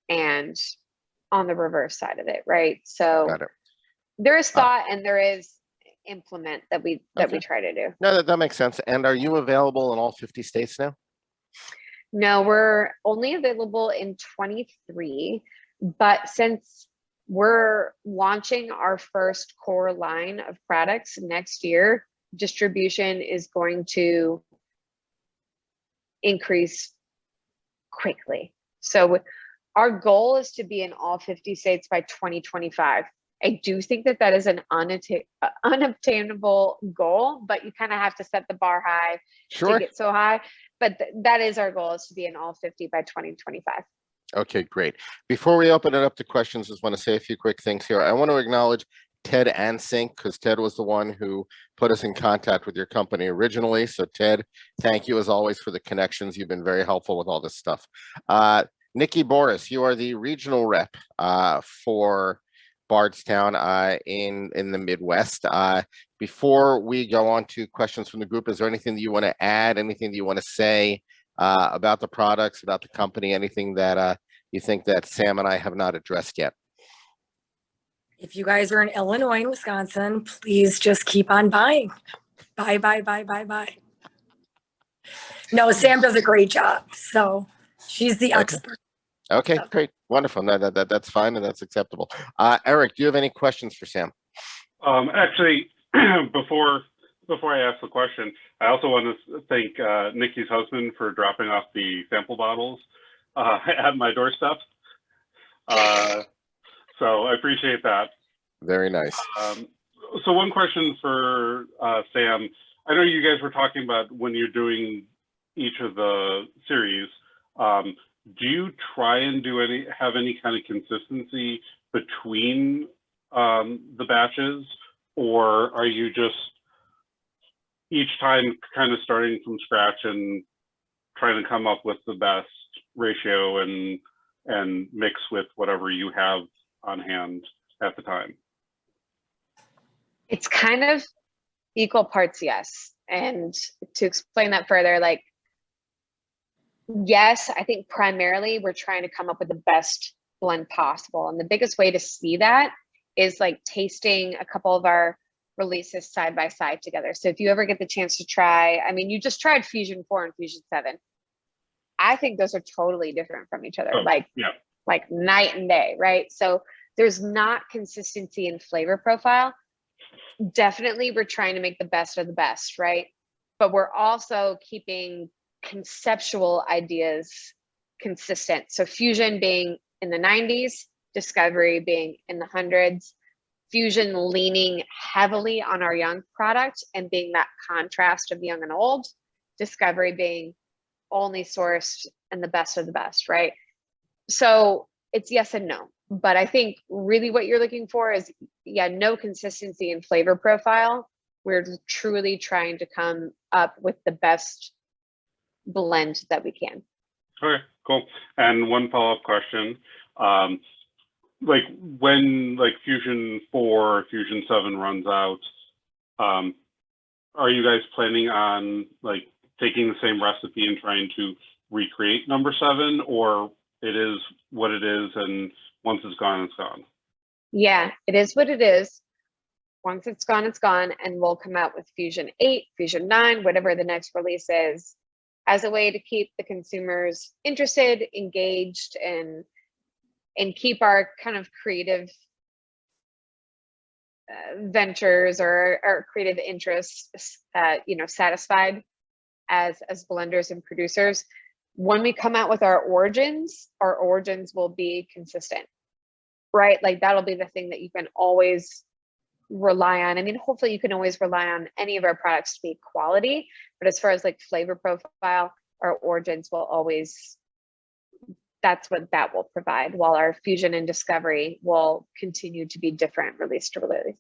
and on the reverse side of it, right? So there is thought and there is implement that we try to do. No, that makes sense. And are you available in all 50 states now? No, we're only available in 23, but since we're launching our first core line of products next year, distribution is going to increase quickly. So our goal is to be in all 50 states by 2025. I do think that is an unobtainable goal, but you kind of have to set the bar high to get so high. but that is our goal, is to be in all 50 by 2025. Okay, great. Before we open it up to questions, just want to say a few quick things here. I want to acknowledge Ted and Sync, because Ted was the one who put us in contact with your company originally. So Ted, thank you as always for the connections. You've been very helpful with all this stuff. Nikki Boris, you are the regional rep for Bardstown in the Midwest. Before we go on to questions from the group, is there anything that you want to add, anything that you want to say about the products, about the company, anything that you think that Sam and I have not addressed yet? If you guys are in Illinois and Wisconsin, please just keep on buying. Buy, buy, buy, buy, buy. No, Sam does a great job. So she's the expert. Okay, great. Wonderful. No, that's fine and that's acceptable. Eric, do you have any questions for Sam? Actually, before I ask the question, I also want to thank Nikki's husband for dropping off the sample bottles at my doorstep. So I appreciate that. Very nice. So one question for Sam. I know you guys were talking about when you're doing each of the series, do you try and have any kind of consistency between the batches, or are you just each time kind of starting from scratch and trying to come up with the best ratio and mix with whatever you have on hand at the time? It's kind of equal parts, yes. And to explain that further, like, yes, I think primarily we're trying to come up with the best blend possible. And the biggest way to see that is like tasting a couple of our releases side by side together. So if you ever get the chance to try, I mean, you just tried Fusion 4 and Fusion 7. I think those are totally different from each other, like night and day, right? So there's not consistency in flavor profile. Definitely we're trying to make the best of the best, right? But we're also keeping conceptual ideas consistent. So Fusion being in the 90s, Discovery being in the 100s, Fusion leaning heavily on our young product and being that contrast of young and old, Discovery being only sourced and the best of the best, right? So it's yes and no. But I think really what you're looking for is, no consistency in flavor profile. We're truly trying to come up with the best blend that we can. Okay, cool. And one follow-up question. Like when Fusion 4, Fusion 7 runs out, are you guys planning on taking the same recipe and trying to recreate number 7, or it is what it is and once it's gone, it's gone? Yeah, it is what it is. Once it's gone, it's gone. And we'll come out with Fusion 8, Fusion 9, whatever the next release is, as a way to keep the consumers interested, engaged, and keep our kind of creative ventures or our creative interests, satisfied as blenders and producers. When we come out with our origins will be consistent, right? Like that'll be the thing that you can always rely on. I mean, hopefully you can always rely on any of our products to be quality, but as far as like flavor profile, our origins will always, that's what that will provide, while our Fusion and Discovery will continue to be different release to release.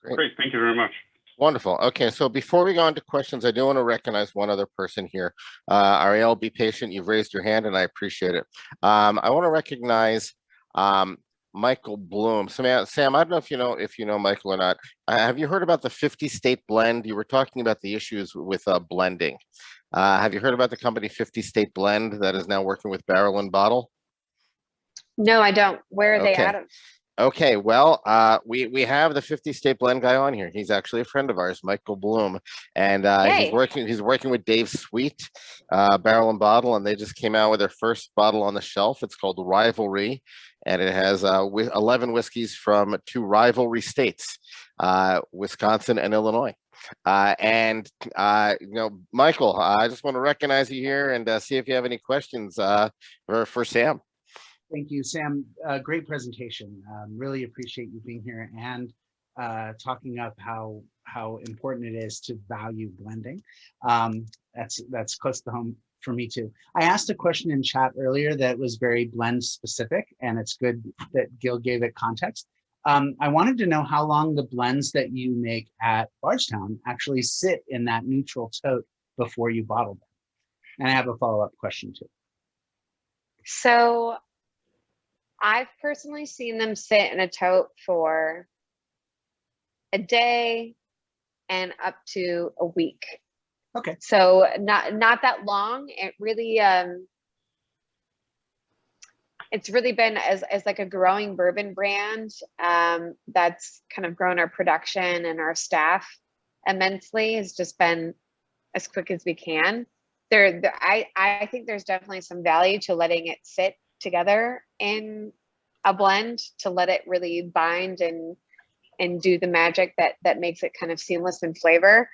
Great, thank you very much. Wonderful. Okay, so before we go on to questions, I do want to recognize one other person here. Ariel, be patient. You've raised your hand, and I appreciate it. I want to recognize Michael Bloom. Sam, I don't know if you know Michael or not. Have you heard about the 50-state blend? You were talking about the issues with blending. Have you heard about the company 50-State Blend that is now working with Barrel and Bottle? No, I don't. Where are they out of? Okay, well, we have the 50-State Blend guy on here. He's actually a friend of ours, Michael Bloom, and he's working with Dave Sweet, Barrel and Bottle, and they just came out with their first bottle on the shelf. It's called Rivalry, and it has 11 whiskeys from 2 rivalry states, Wisconsin and Illinois. Michael, I just want to recognize you here and see if you have any questions for Sam. Thank you, Sam. Great presentation. Really appreciate you being here. And talking up how important it is to value blending. That's close to home for me too. I asked a question in chat earlier that was very blend specific, and it's good that Gil gave it context. I wanted to know how long the blends that you make at Bardstown actually sit in that neutral tote before you bottle them. And I have a follow-up question too. So I've personally seen them sit in a tote for a day and up to a week. Okay. So not that long. It really it's really been as like a growing bourbon brand that's kind of grown our production and our staff immensely. Has just been as quick as we can. I think there's definitely some value to letting it sit together in a blend to let it really bind and do the magic that makes it kind of seamless in flavor.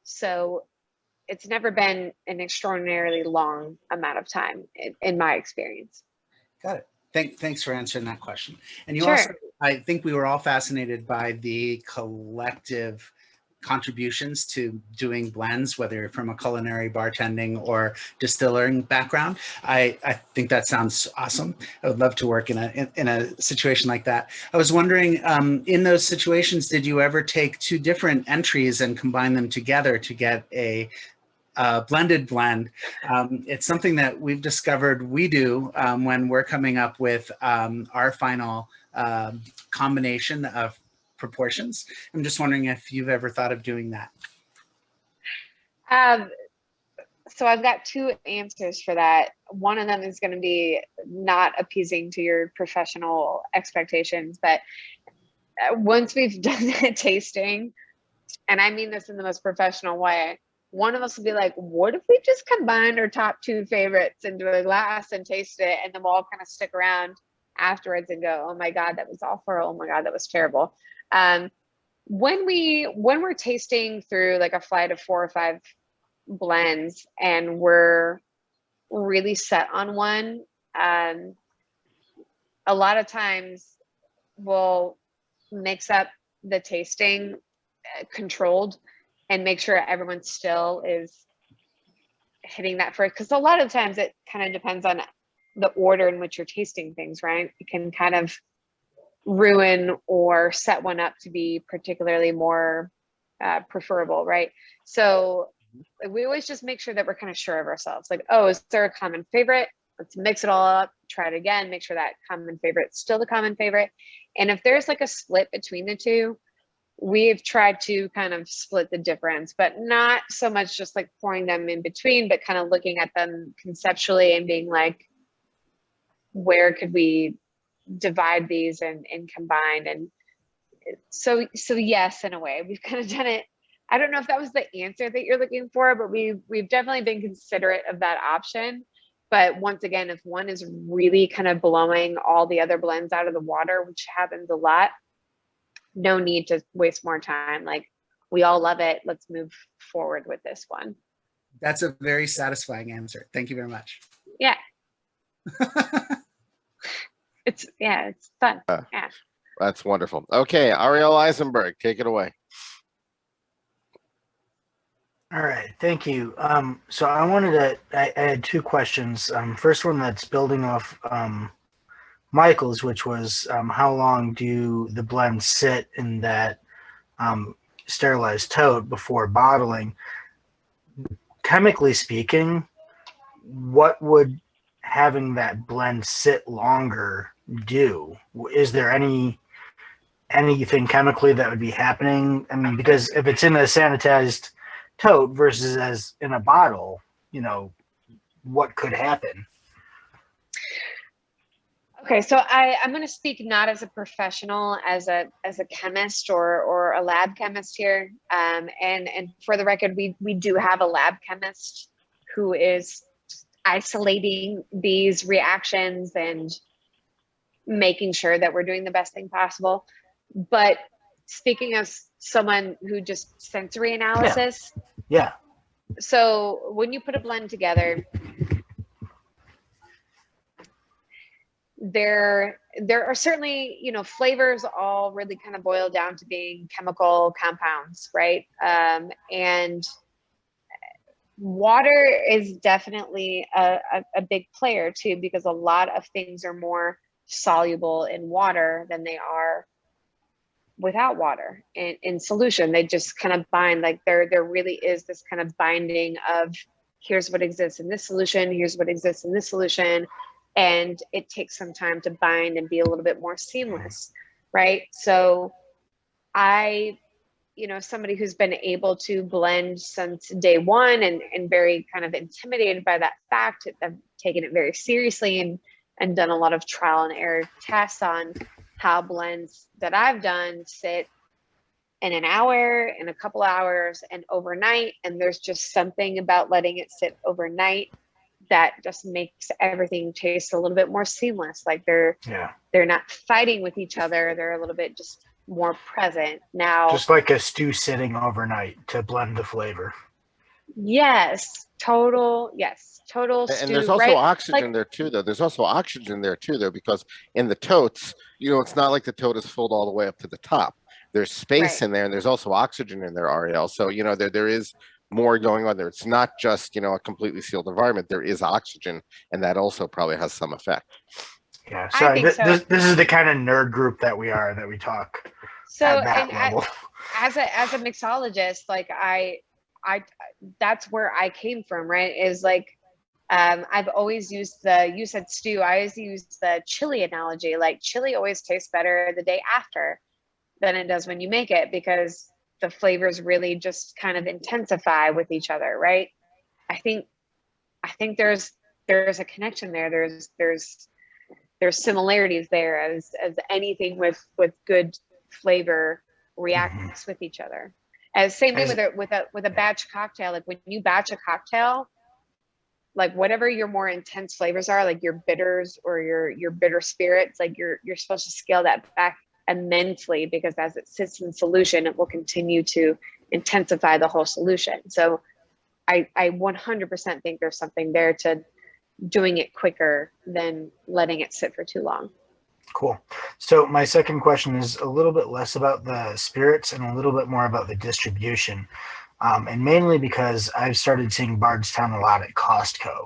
So it's never been an extraordinarily long amount of time in my experience. Got it. Thanks for answering that question. And you Sure. also, I think we were all fascinated by the collective contributions to doing blends, whether from a culinary, bartending, or distilling background. I think that sounds awesome. I would love to work in a situation like that. I was wondering, in those situations, did you ever take two different entries and combine them together to get a blended blend? It's something that we've discovered we do when we're coming up with our final combination of proportions. I'm just wondering if you've ever thought of doing that. So I've got two answers for that. One of them is going to be not appeasing to your professional expectations, but once we've done the tasting, and I mean this in the most professional way, one of us will be like, what if we just combined our top two favorites into a glass and taste it? And then we'll all kind of stick around afterwards and go, oh my God, that was awful. Oh my God, that was terrible. When we're tasting through like a flight of 4 or 5 blends and we're really set on one, a lot of times we'll mix up the tasting controlled and make sure everyone still is hitting that first, because a lot of times it kind of depends on the order in which you're tasting things, right? It can kind of ruin or set one up to be particularly more preferable, right? So we always just make sure that we're kind of sure of ourselves. Like, oh, is there a common favorite? Let's mix it all up, try it again, make sure that common favorite's still the common favorite. And if there's like a split between the two, we've tried to kind of split the difference, but not so much just like pouring them in between, but kind of looking at them conceptually and being like, where could we divide these and combine? And so yes, in a way, we've kind of done it. I don't know if that was the answer that you're looking for, but we've definitely been considerate of that option. But once again, if one is really kind of blowing all the other blends out of the water, which happens a lot, no need to waste more time. Like, we all love it. Let's move forward with this one. That's a very satisfying answer. Thank you very much. Yeah. It's fun. Yeah. That's wonderful. Okay, Ariel Eisenberg, take it away. All right, thank you. So I had two questions. First one that's building off Michael's, which was how long do the blends sit in that sterilized tote before bottling? Chemically speaking, what would having that blend sit longer do? Is there anything chemically that would be happening? I mean, because if it's in a sanitized tote versus as in a bottle, what could happen? Okay, so I'm going to speak not as a professional, as a chemist or a lab chemist here. And for the record, we do have a lab chemist who is isolating these reactions and making sure that we're doing the best thing possible. But speaking as someone who just sensory analysis. Yeah. So when you put a blend together, there are certainly, you know, flavors all really kind of boil down to being chemical compounds, right? And water is definitely a big player too, because a lot of things are more soluble in water than they are without water in solution. They just kind of bind, like there really is this kind of binding of here's what exists in this solution, here's what exists in this solution. And it takes some time to bind and be a little bit more seamless, right? So you know, somebody who's been able to blend since day one and very kind of intimidated by that fact, I've taken it very seriously and done a lot of trial and error tests on how blends that I've done sit in an hour, in a couple hours, and overnight. And there's just something about letting it sit overnight that just makes everything taste a little bit more seamless. Like they're not fighting with each other. They're a little bit just more present now. Just like a stew sitting overnight to blend the flavor. Yes, total And stew, there's also right? oxygen Like, there too, though. There's also oxygen there too, though, because in the totes, you know, it's not like the tote is filled all the way up to the top. There's space Right. in there, and there's also oxygen in there, Ariel. So, you know, there is more going on there. It's not just, you know, a completely sealed environment. There is oxygen, and that also probably has some effect. Yeah, I sorry. think so. This is the kind of nerd group that we are, that we talk So, at that and level. as a mixologist, like I that's where I came from, right? Is like, I've always used you said stew, I always use the chili analogy. Like chili always tastes better the day after than it does when you make it, because the flavors really just kind of intensify with each other, right? I think there's a connection there. There's similarities there, as anything with good flavor reacts with each other. As same thing with a batch cocktail. Like when you batch a cocktail, like whatever your more intense flavors are, like your bitters or your bitter spirits, like you're supposed to scale that back immensely, because as it sits in solution, it will continue to intensify the whole solution. So I 100% think there's something there to doing it quicker than letting it sit for too long. Cool. So my second question is a little bit less about the spirits and a little bit more about the distribution. And mainly because I've started seeing Bardstown a lot at Costco.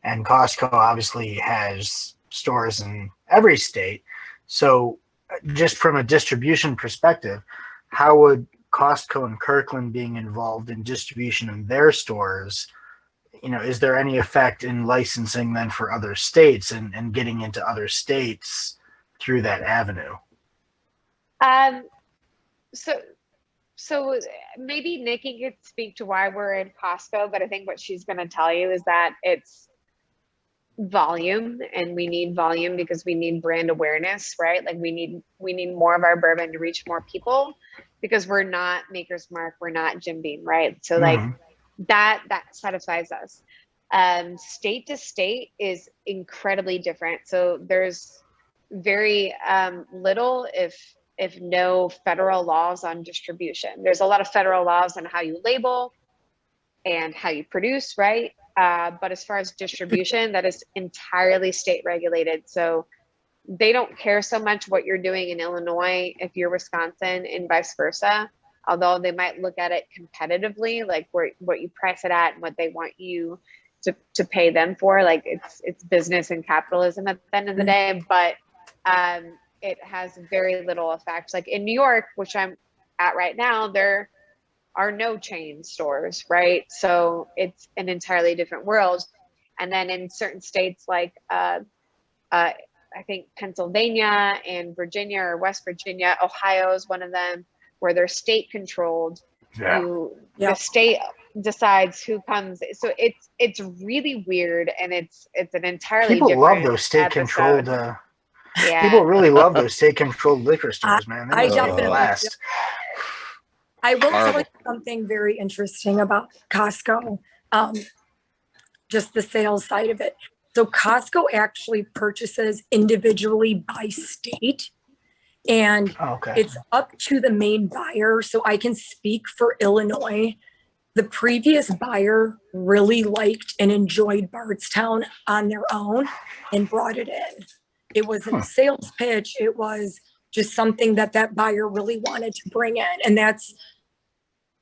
And Costco obviously has stores in every state. So just from a distribution perspective, how would Costco and Kirkland being involved in distribution in their stores, you know, is there any effect in licensing then for other states and getting into other states through that avenue? So maybe Nikki could speak to why we're in Costco, but I think what she's going to tell you is that it's volume, and we need volume because we need brand awareness, right? Like we need more of our bourbon to reach more people, because we're not Maker's Mark, we're not Jim Beam, right? So like that satisfies us. State to state is incredibly different. So there's very little, if no, federal laws on distribution. There's a lot of federal laws on how you label and how you produce, right? But as far as distribution, that is entirely state regulated. So they don't care so much what you're doing in Illinois if you're Wisconsin, and vice versa. Although they might look at it competitively, like what you price it at and what they want you to pay them for. Like it's business and capitalism at the end of the day. But it has very little effect. Like in New York, which I'm at right now, there are no chain stores, right? So it's an entirely different world. And then in certain states like I think Pennsylvania and Virginia, or West Virginia, Ohio is one of them, where they're state controlled. The state decides who comes. So it's really weird, and it's an entirely people different love those state controlled. Yeah. People really love those state controlled liquor stores, man. They I must be a definitely blast. I will tell Horrible. you something very interesting about Costco, just the sales side of it. So Costco actually purchases individually by state, and it's up to the main buyer. So I can speak for Illinois. The previous buyer really liked and enjoyed Bardstown on their own and brought it in. It wasn't Huh. a sales pitch. It was just something that that buyer really wanted to bring in. And that's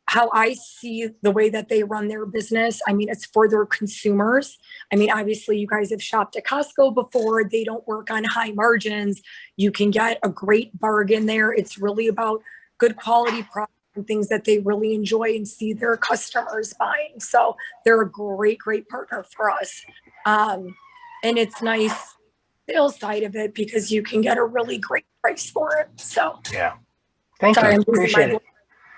how I see the way that they run their business. I mean, it's for their consumers. I mean, obviously, you guys have shopped at Costco before. They don't work on high margins. You can get a great bargain there. It's really about good quality products and things that they really enjoy and see their customers buying. So they're a great, great partner for us. And it's nice sales side of it because you can get a really great price for it. So Yeah. Thank sorry, you. I'm losing my Appreciate voice. it.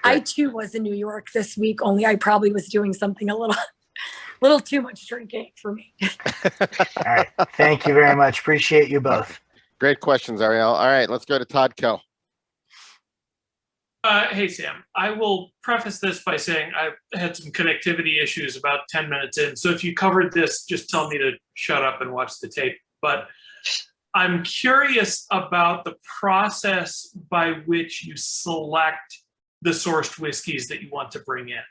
I too was in New York this week, only I probably was doing something a little too much drinking for me. All right. Thank you very much. Appreciate you both. Great questions, Ariel. All right, let's go to Todd Kell. Hey, Sam. I will preface this by saying I had some connectivity issues about 10 minutes in. So if you covered this, just tell me to shut up and watch the tape. But I'm curious about the process by which you select the sourced whiskeys that you want to bring in,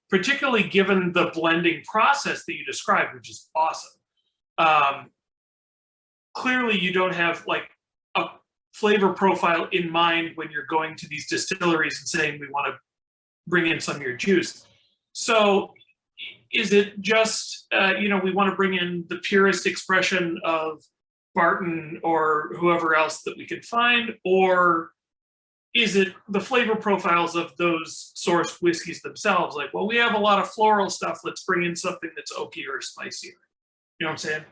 particularly given the blending process that you described, which is awesome. Clearly, you don't have like a flavor profile in mind when you're going to these distilleries and saying, we want to bring in some of your juice. So is it just, we want to bring in the purest expression of Barton or whoever else that we could find? Or is it the flavor profiles of those sourced whiskeys themselves? Like, well, we have a lot of floral stuff. Let's bring in something that's oakier or spicier. You know what I'm saying?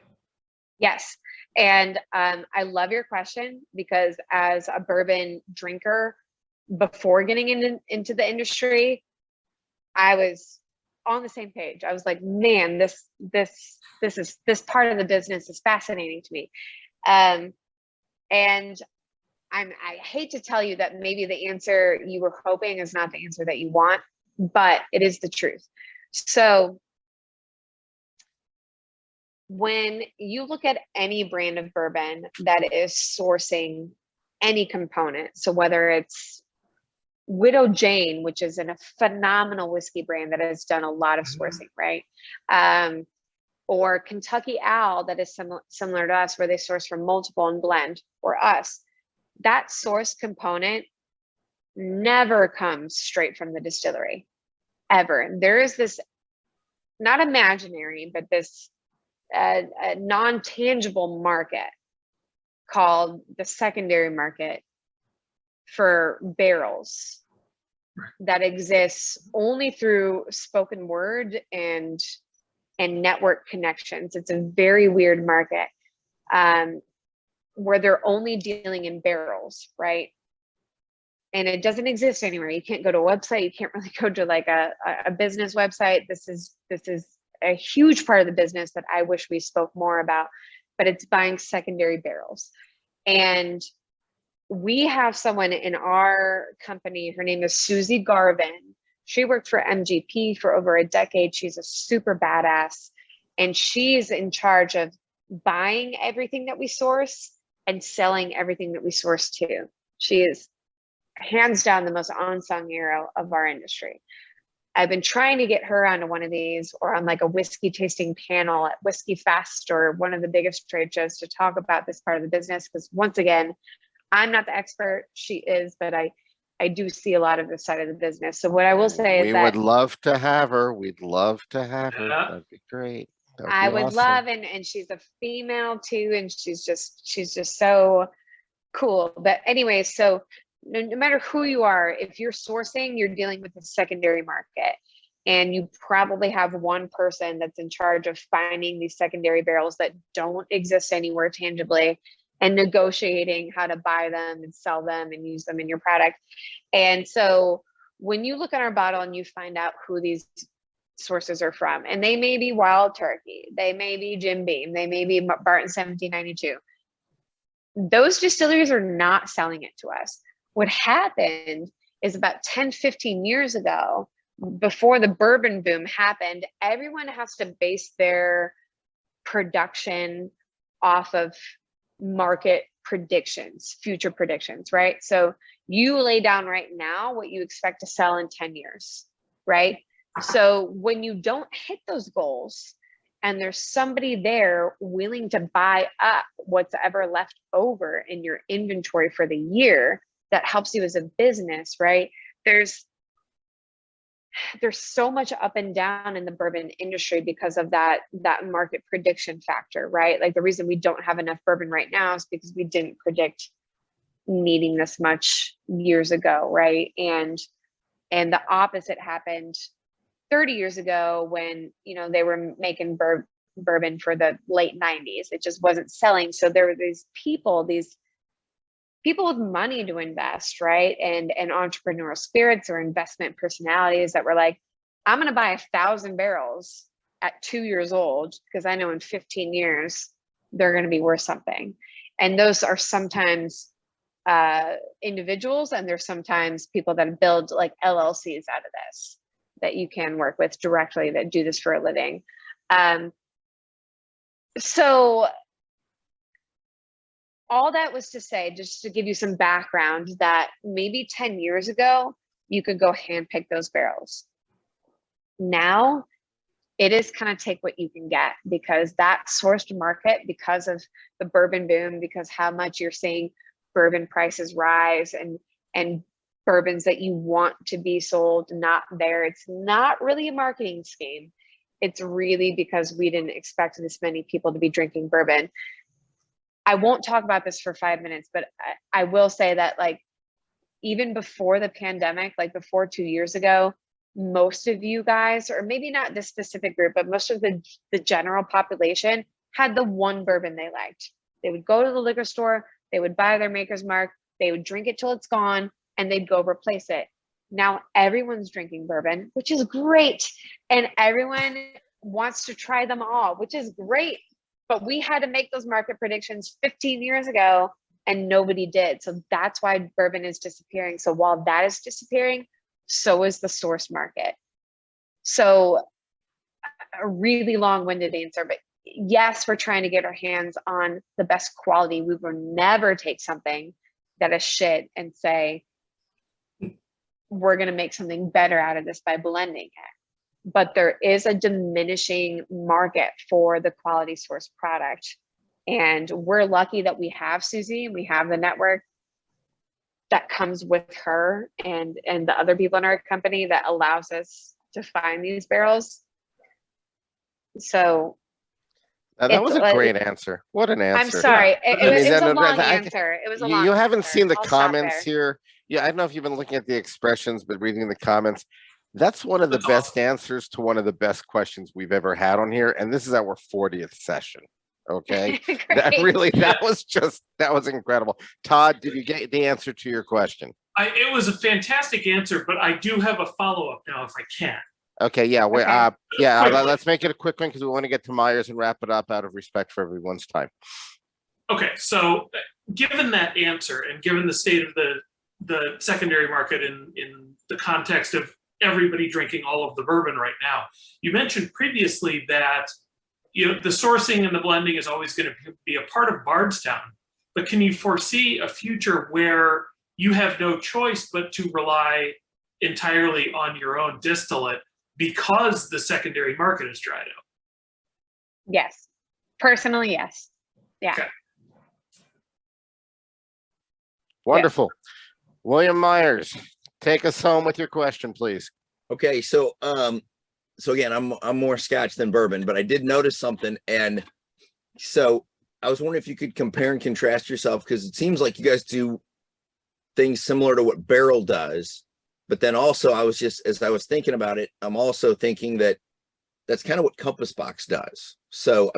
Yes. And I love your question because as a bourbon drinker, before getting into the industry, I was on the same page. I was like, man, this part of the business is fascinating to me. And I hate to tell you that maybe the answer you were hoping is not the answer that you want, but it is the truth. So when you look at any brand of bourbon that is sourcing any component, so whether it's Widow Jane, which is a phenomenal whiskey brand that has done a lot of sourcing, right? Or Kentucky Owl, that is similar to us, where they source from multiple and blend, or us, that source component never comes straight from the distillery, ever. There is this, not imaginary, but this a non-tangible market called the secondary market for barrels that exists only through spoken word and network connections. It's a very weird market where they're only dealing in barrels, right? And it doesn't exist anywhere. You can't go to a website. You can't really go to like a business website. This is a huge part of the business that I wish we spoke more about, but it's buying secondary barrels. And we have someone in our company, her name is Susie Garvin. She worked for MGP for over a decade. She's a super badass. And she's in charge of buying everything that we source and selling everything that we source too. She is hands down the most unsung hero of our industry. I've been trying to get her onto one of these or on like a whiskey tasting panel at Whiskey Fest or one of the biggest trade shows to talk about this part of the business. Because once again, I'm not the expert, she is, but I do see a lot of this side of the business. So what I will say is that we would love to have her. We'd love to have her. Yeah. That'd be great. I would love, and she's a female too, and she's just so cool. But anyway, so no matter who you are, if you're sourcing, you're dealing with the secondary market, and you probably have one person that's in charge of finding these secondary barrels that don't exist anywhere tangibly and negotiating how to buy them and sell them and use them in your product. And so when you look at our bottle and you find out who these sources are from, and they may be Wild Turkey, they may be Jim Beam, they may be Barton 1792, those distilleries are not selling it to us. What happened is about 10, 15 years ago, before the bourbon boom happened, everyone has to base their production off of market predictions, future predictions, right? So you lay down right now what you expect to sell in 10 years, right? So when you don't hit those goals and there's somebody there willing to buy up what's ever left over in your inventory for the year, that helps you as a business, right? There's so much up and down in the bourbon industry because of that market prediction factor, right? Like the reason we don't have enough bourbon right now is because we didn't predict needing this much years ago, right? And the opposite happened 30 years ago when, you know, they were making bourbon for the late 90s. It just wasn't selling. So there were these people with money to invest, right? And entrepreneurial spirits or investment personalities that were like, I'm going to buy 1,000 barrels at 2 years old because I know in 15 years they're going to be worth something. And those are sometimes individuals, and there's sometimes people that build like LLCs out of this that you can work with directly that do this for a living. So all that was to say, just to give you some background, that maybe 10 years ago, you could go handpick those barrels. Now, it is kind of take what you can get, because that sourced market, because of the bourbon boom, because how much you're seeing bourbon prices rise and bourbons that you want to be sold, not there. It's not really a marketing scheme. It's really because we didn't expect this many people to be drinking bourbon. I won't talk about this for 5 minutes, but I will say that, like, even before the pandemic, like before 2 years ago, most of you guys, or maybe not this specific group, but most of the general population had the one bourbon they liked. They would go to the liquor store, they would buy their Maker's Mark, they would drink it till it's gone, and they'd go replace it. Now everyone's drinking bourbon, which is great. And everyone wants to try them all, which is great. But we had to make those market predictions 15 years ago and nobody did. So that's why bourbon is disappearing. So while that is disappearing, so is the source market. So a really long-winded answer, but yes, we're trying to get our hands on the best quality. We will never take something that is shit and say, we're going to make something better out of this by blending it. But there is a diminishing market for the quality source product. And we're lucky that we have Susie, and we have the network that comes with her and the other people in our company that allows us to find these barrels. So that was a great answer. What an answer. I'm sorry. It was a long answer. It was a long You haven't answer. seen the I'll stop comments there. here. Yeah, I don't know if you've been looking at the expressions, but reading the comments, that's one of the best answers to one of the best questions we've ever had on here. And this is our 40th session. Okay. that was incredible. Todd, did you get the answer to your question? It was a fantastic answer, but I do have a follow-up now if I can. Okay, yeah, Quickly. let's make it a quick one because we want to get to Myers and wrap it up out of respect for everyone's time. Okay, so given that answer and given the state of the secondary market in the context of everybody drinking all of the bourbon right now, you mentioned previously that the sourcing and the blending is always going to be a part of Bardstown, but can you foresee a future where you have no choice but to rely entirely on your own distillate because the secondary market is dried out? Yes. Personally, yes. Yeah. Okay. Wonderful. Yeah. William Myers, take us home with your question, please. Okay, so again, I'm more Scotch than bourbon, but I did notice something, and so I was wondering if you could compare and contrast yourself, because it seems like you guys do things similar to what Barrel does, but then also as I was thinking about it, I'm also thinking that that's kind of what Compass Box does. So I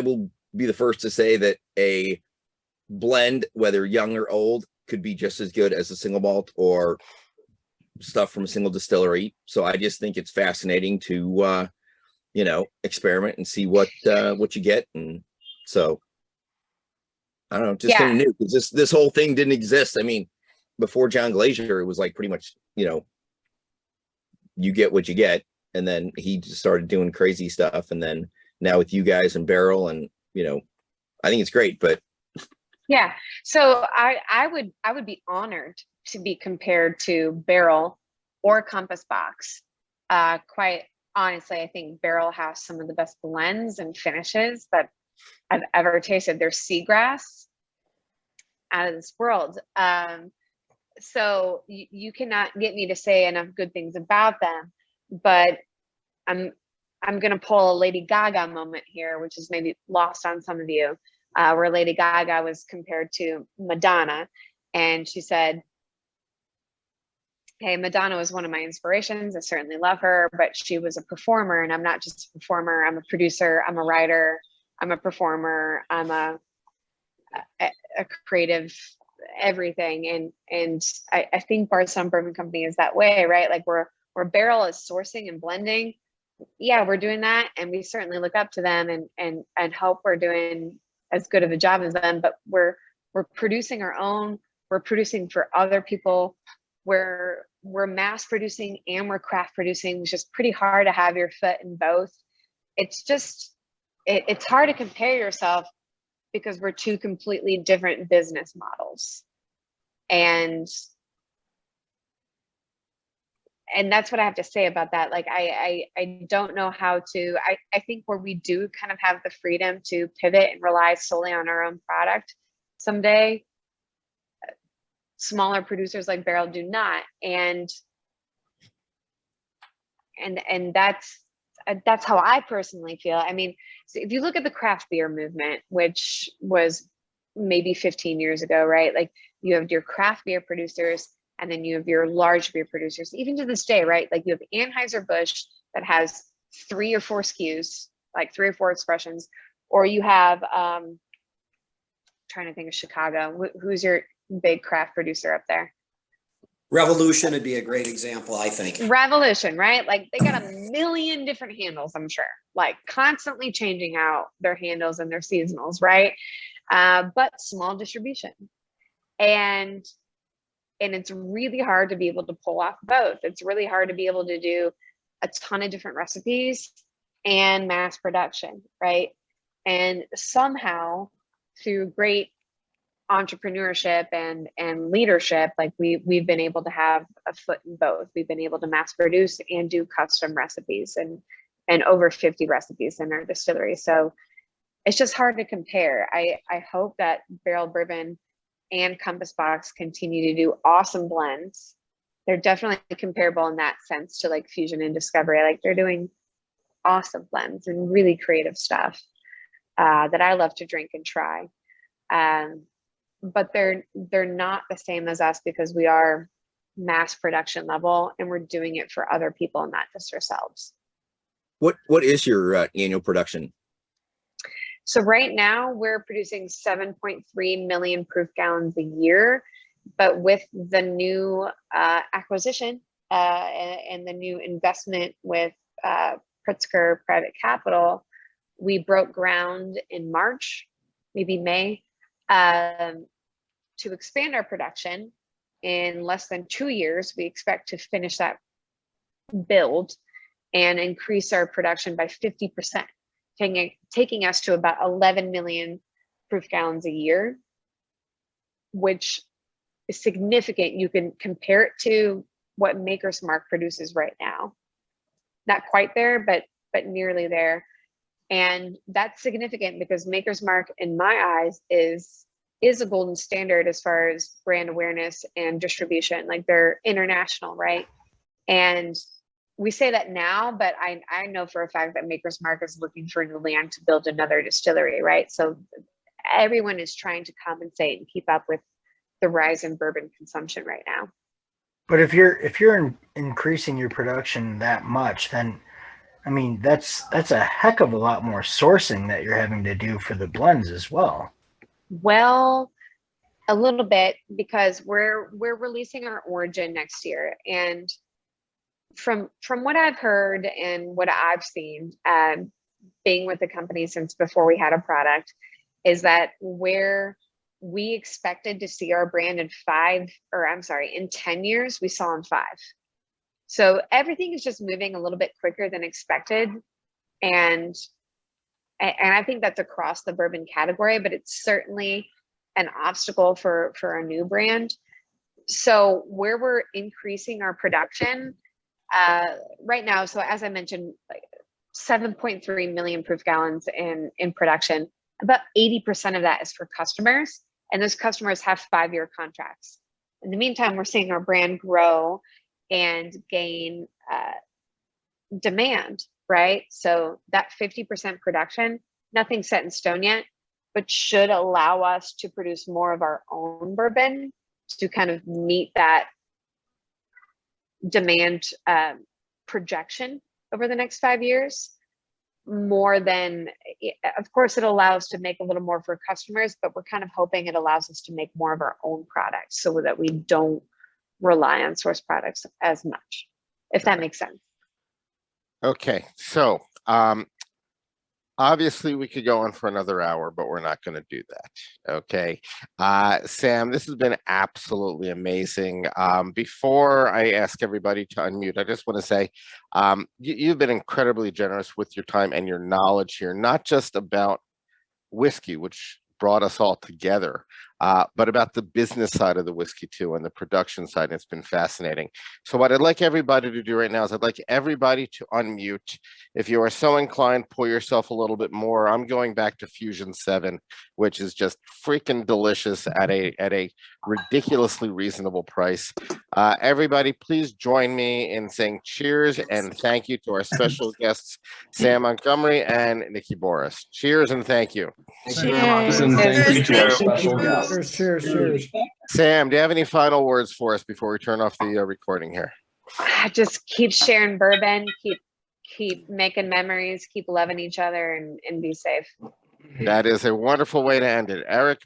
will be the first to say that a blend, whether young or old, could be just as good as a single malt or stuff from a single distillery. So I just think it's fascinating to experiment and see what you get. And so I don't know, just kind of new, because this whole thing didn't exist. I mean, before John Glazier, it was like pretty much, you get what you get. And then he just started doing crazy stuff. And then now with you guys and Barrel, and I think it's great. But yeah, so I would be honored to be compared to Barrel or Compass Box. Quite honestly, I think Barrel has some of the best blends and finishes that I've ever tasted. They're seagrass out of this world. So you cannot get me to say enough good things about them, but I'm going to pull a Lady Gaga moment here, which is maybe lost on some of you, where Lady Gaga was compared to Madonna. And she said, hey, Madonna was one of my inspirations. I certainly love her, but she was a performer, and I'm not just a performer. I'm a producer. I'm a writer. I'm a performer. I'm a creative, everything. And I think Bardstown Bourbon Company is that way, right? Like where Barrel is sourcing and blending. Yeah, we're doing that, and we certainly look up to them and hope we're doing as good of a job as them. But we're producing our own. We're producing for other people. We're mass producing and we're craft producing, which is pretty hard to have your foot in both. It's just it's hard to compare yourself because we're two completely different business models, and that's what I have to say about that. Like, I don't know how to, I think where we do kind of have the freedom to pivot and rely solely on our own product someday, smaller producers like Barrel do not. And that's how I personally feel. I mean, so if you look at the craft beer movement, which was maybe 15 years ago, right? Like you have your craft beer producers, and then you have your large beer producers, even to this day, right? Like you have Anheuser-Busch that has 3 or 4 SKUs, like 3 or 4 expressions, or you have, trying to think of Chicago. Who's your big craft producer up there? Revolution would be a great example, I think. Revolution, right? Like they got a million different handles, I'm sure, like constantly changing out their handles and their seasonals, right? But small distribution. And it's really hard to be able to pull off both. It's really hard to be able to do a ton of different recipes and mass production, right? And somehow through great entrepreneurship and leadership, like we've been able to have a foot in both. We've been able to mass produce and do custom recipes and over 50 recipes in our distillery. So it's just hard to compare. I hope that Barrel Bourbon and Compass Box continue to do awesome blends. They're definitely comparable in that sense to like Fusion and Discovery. Like they're doing awesome blends and really creative stuff that I love to drink and try. But they're not the same as us because we are mass production level and we're doing it for other people and not just ourselves. What is your annual production? So right now we're producing 7.3 million proof gallons a year, but with the new acquisition and the new investment with Pritzker Private Capital, we broke ground in March, maybe May, to expand our production. In less than 2 years, we expect to finish that build and increase our production by 50%, taking us to about 11 million proof gallons a year, which is significant. You can compare it to what Maker's Mark produces right now. Not quite there, but nearly there. And that's significant because Maker's Mark, in my eyes, is a golden standard as far as brand awareness and distribution. Like they're international, right? And we say that now, but I know for a fact that Maker's Mark is looking for new land to build another distillery, right? So everyone is trying to compensate and keep up with the rise in bourbon consumption right now. But if you're increasing your production that much, then I mean that's a heck of a lot more sourcing that you're having to do for the blends as well. Well, a little bit, because we're releasing our origin next year, and from what I've heard and what I've seen, being with the company since before we had a product, is that where we expected to see our brand in 10 years, we saw in 5. So everything is just moving a little bit quicker than expected. And I think that's across the bourbon category, but it's certainly an obstacle for a new brand. So where we're increasing our production, right now, so as I mentioned, like 7.3 million proof gallons in production. About 80% of that is for customers, and those customers have 5-year contracts. In the meantime, we're seeing our brand grow and gain demand, right? So that 50% production, nothing set in stone yet, but should allow us to produce more of our own bourbon to kind of meet that demand projection over the next 5 years. More than, of course, it allows to make a little more for customers, but we're kind of hoping it allows us to make more of our own products so that we don't rely on source products as much, if that makes sense. Okay, so obviously we could go on for another hour, but we're not going to do that. Okay, Sam, this has been absolutely amazing. Before I ask everybody to unmute, I just want to say you've been incredibly generous with your time and your knowledge here, not just about whiskey, which brought us all together, but about the business side of the whiskey too, and the production side. It's been fascinating. So what I'd like everybody to do right now is I'd like everybody to unmute. If you are so inclined, pour yourself a little bit more. I'm going back to Fusion 7, which is just freaking delicious at a ridiculously reasonable price. Everybody, please join me in saying cheers and thank you to our special guests, Sam Montgomery and Nikki Boris. Cheers and thank you. Cheers. And thank you to our special guests. Cheers. Sam, do you have any final words for us before we turn off the recording here? Just keep sharing bourbon, keep making memories, keep loving each other, and be safe. That is a wonderful way to end it. Eric,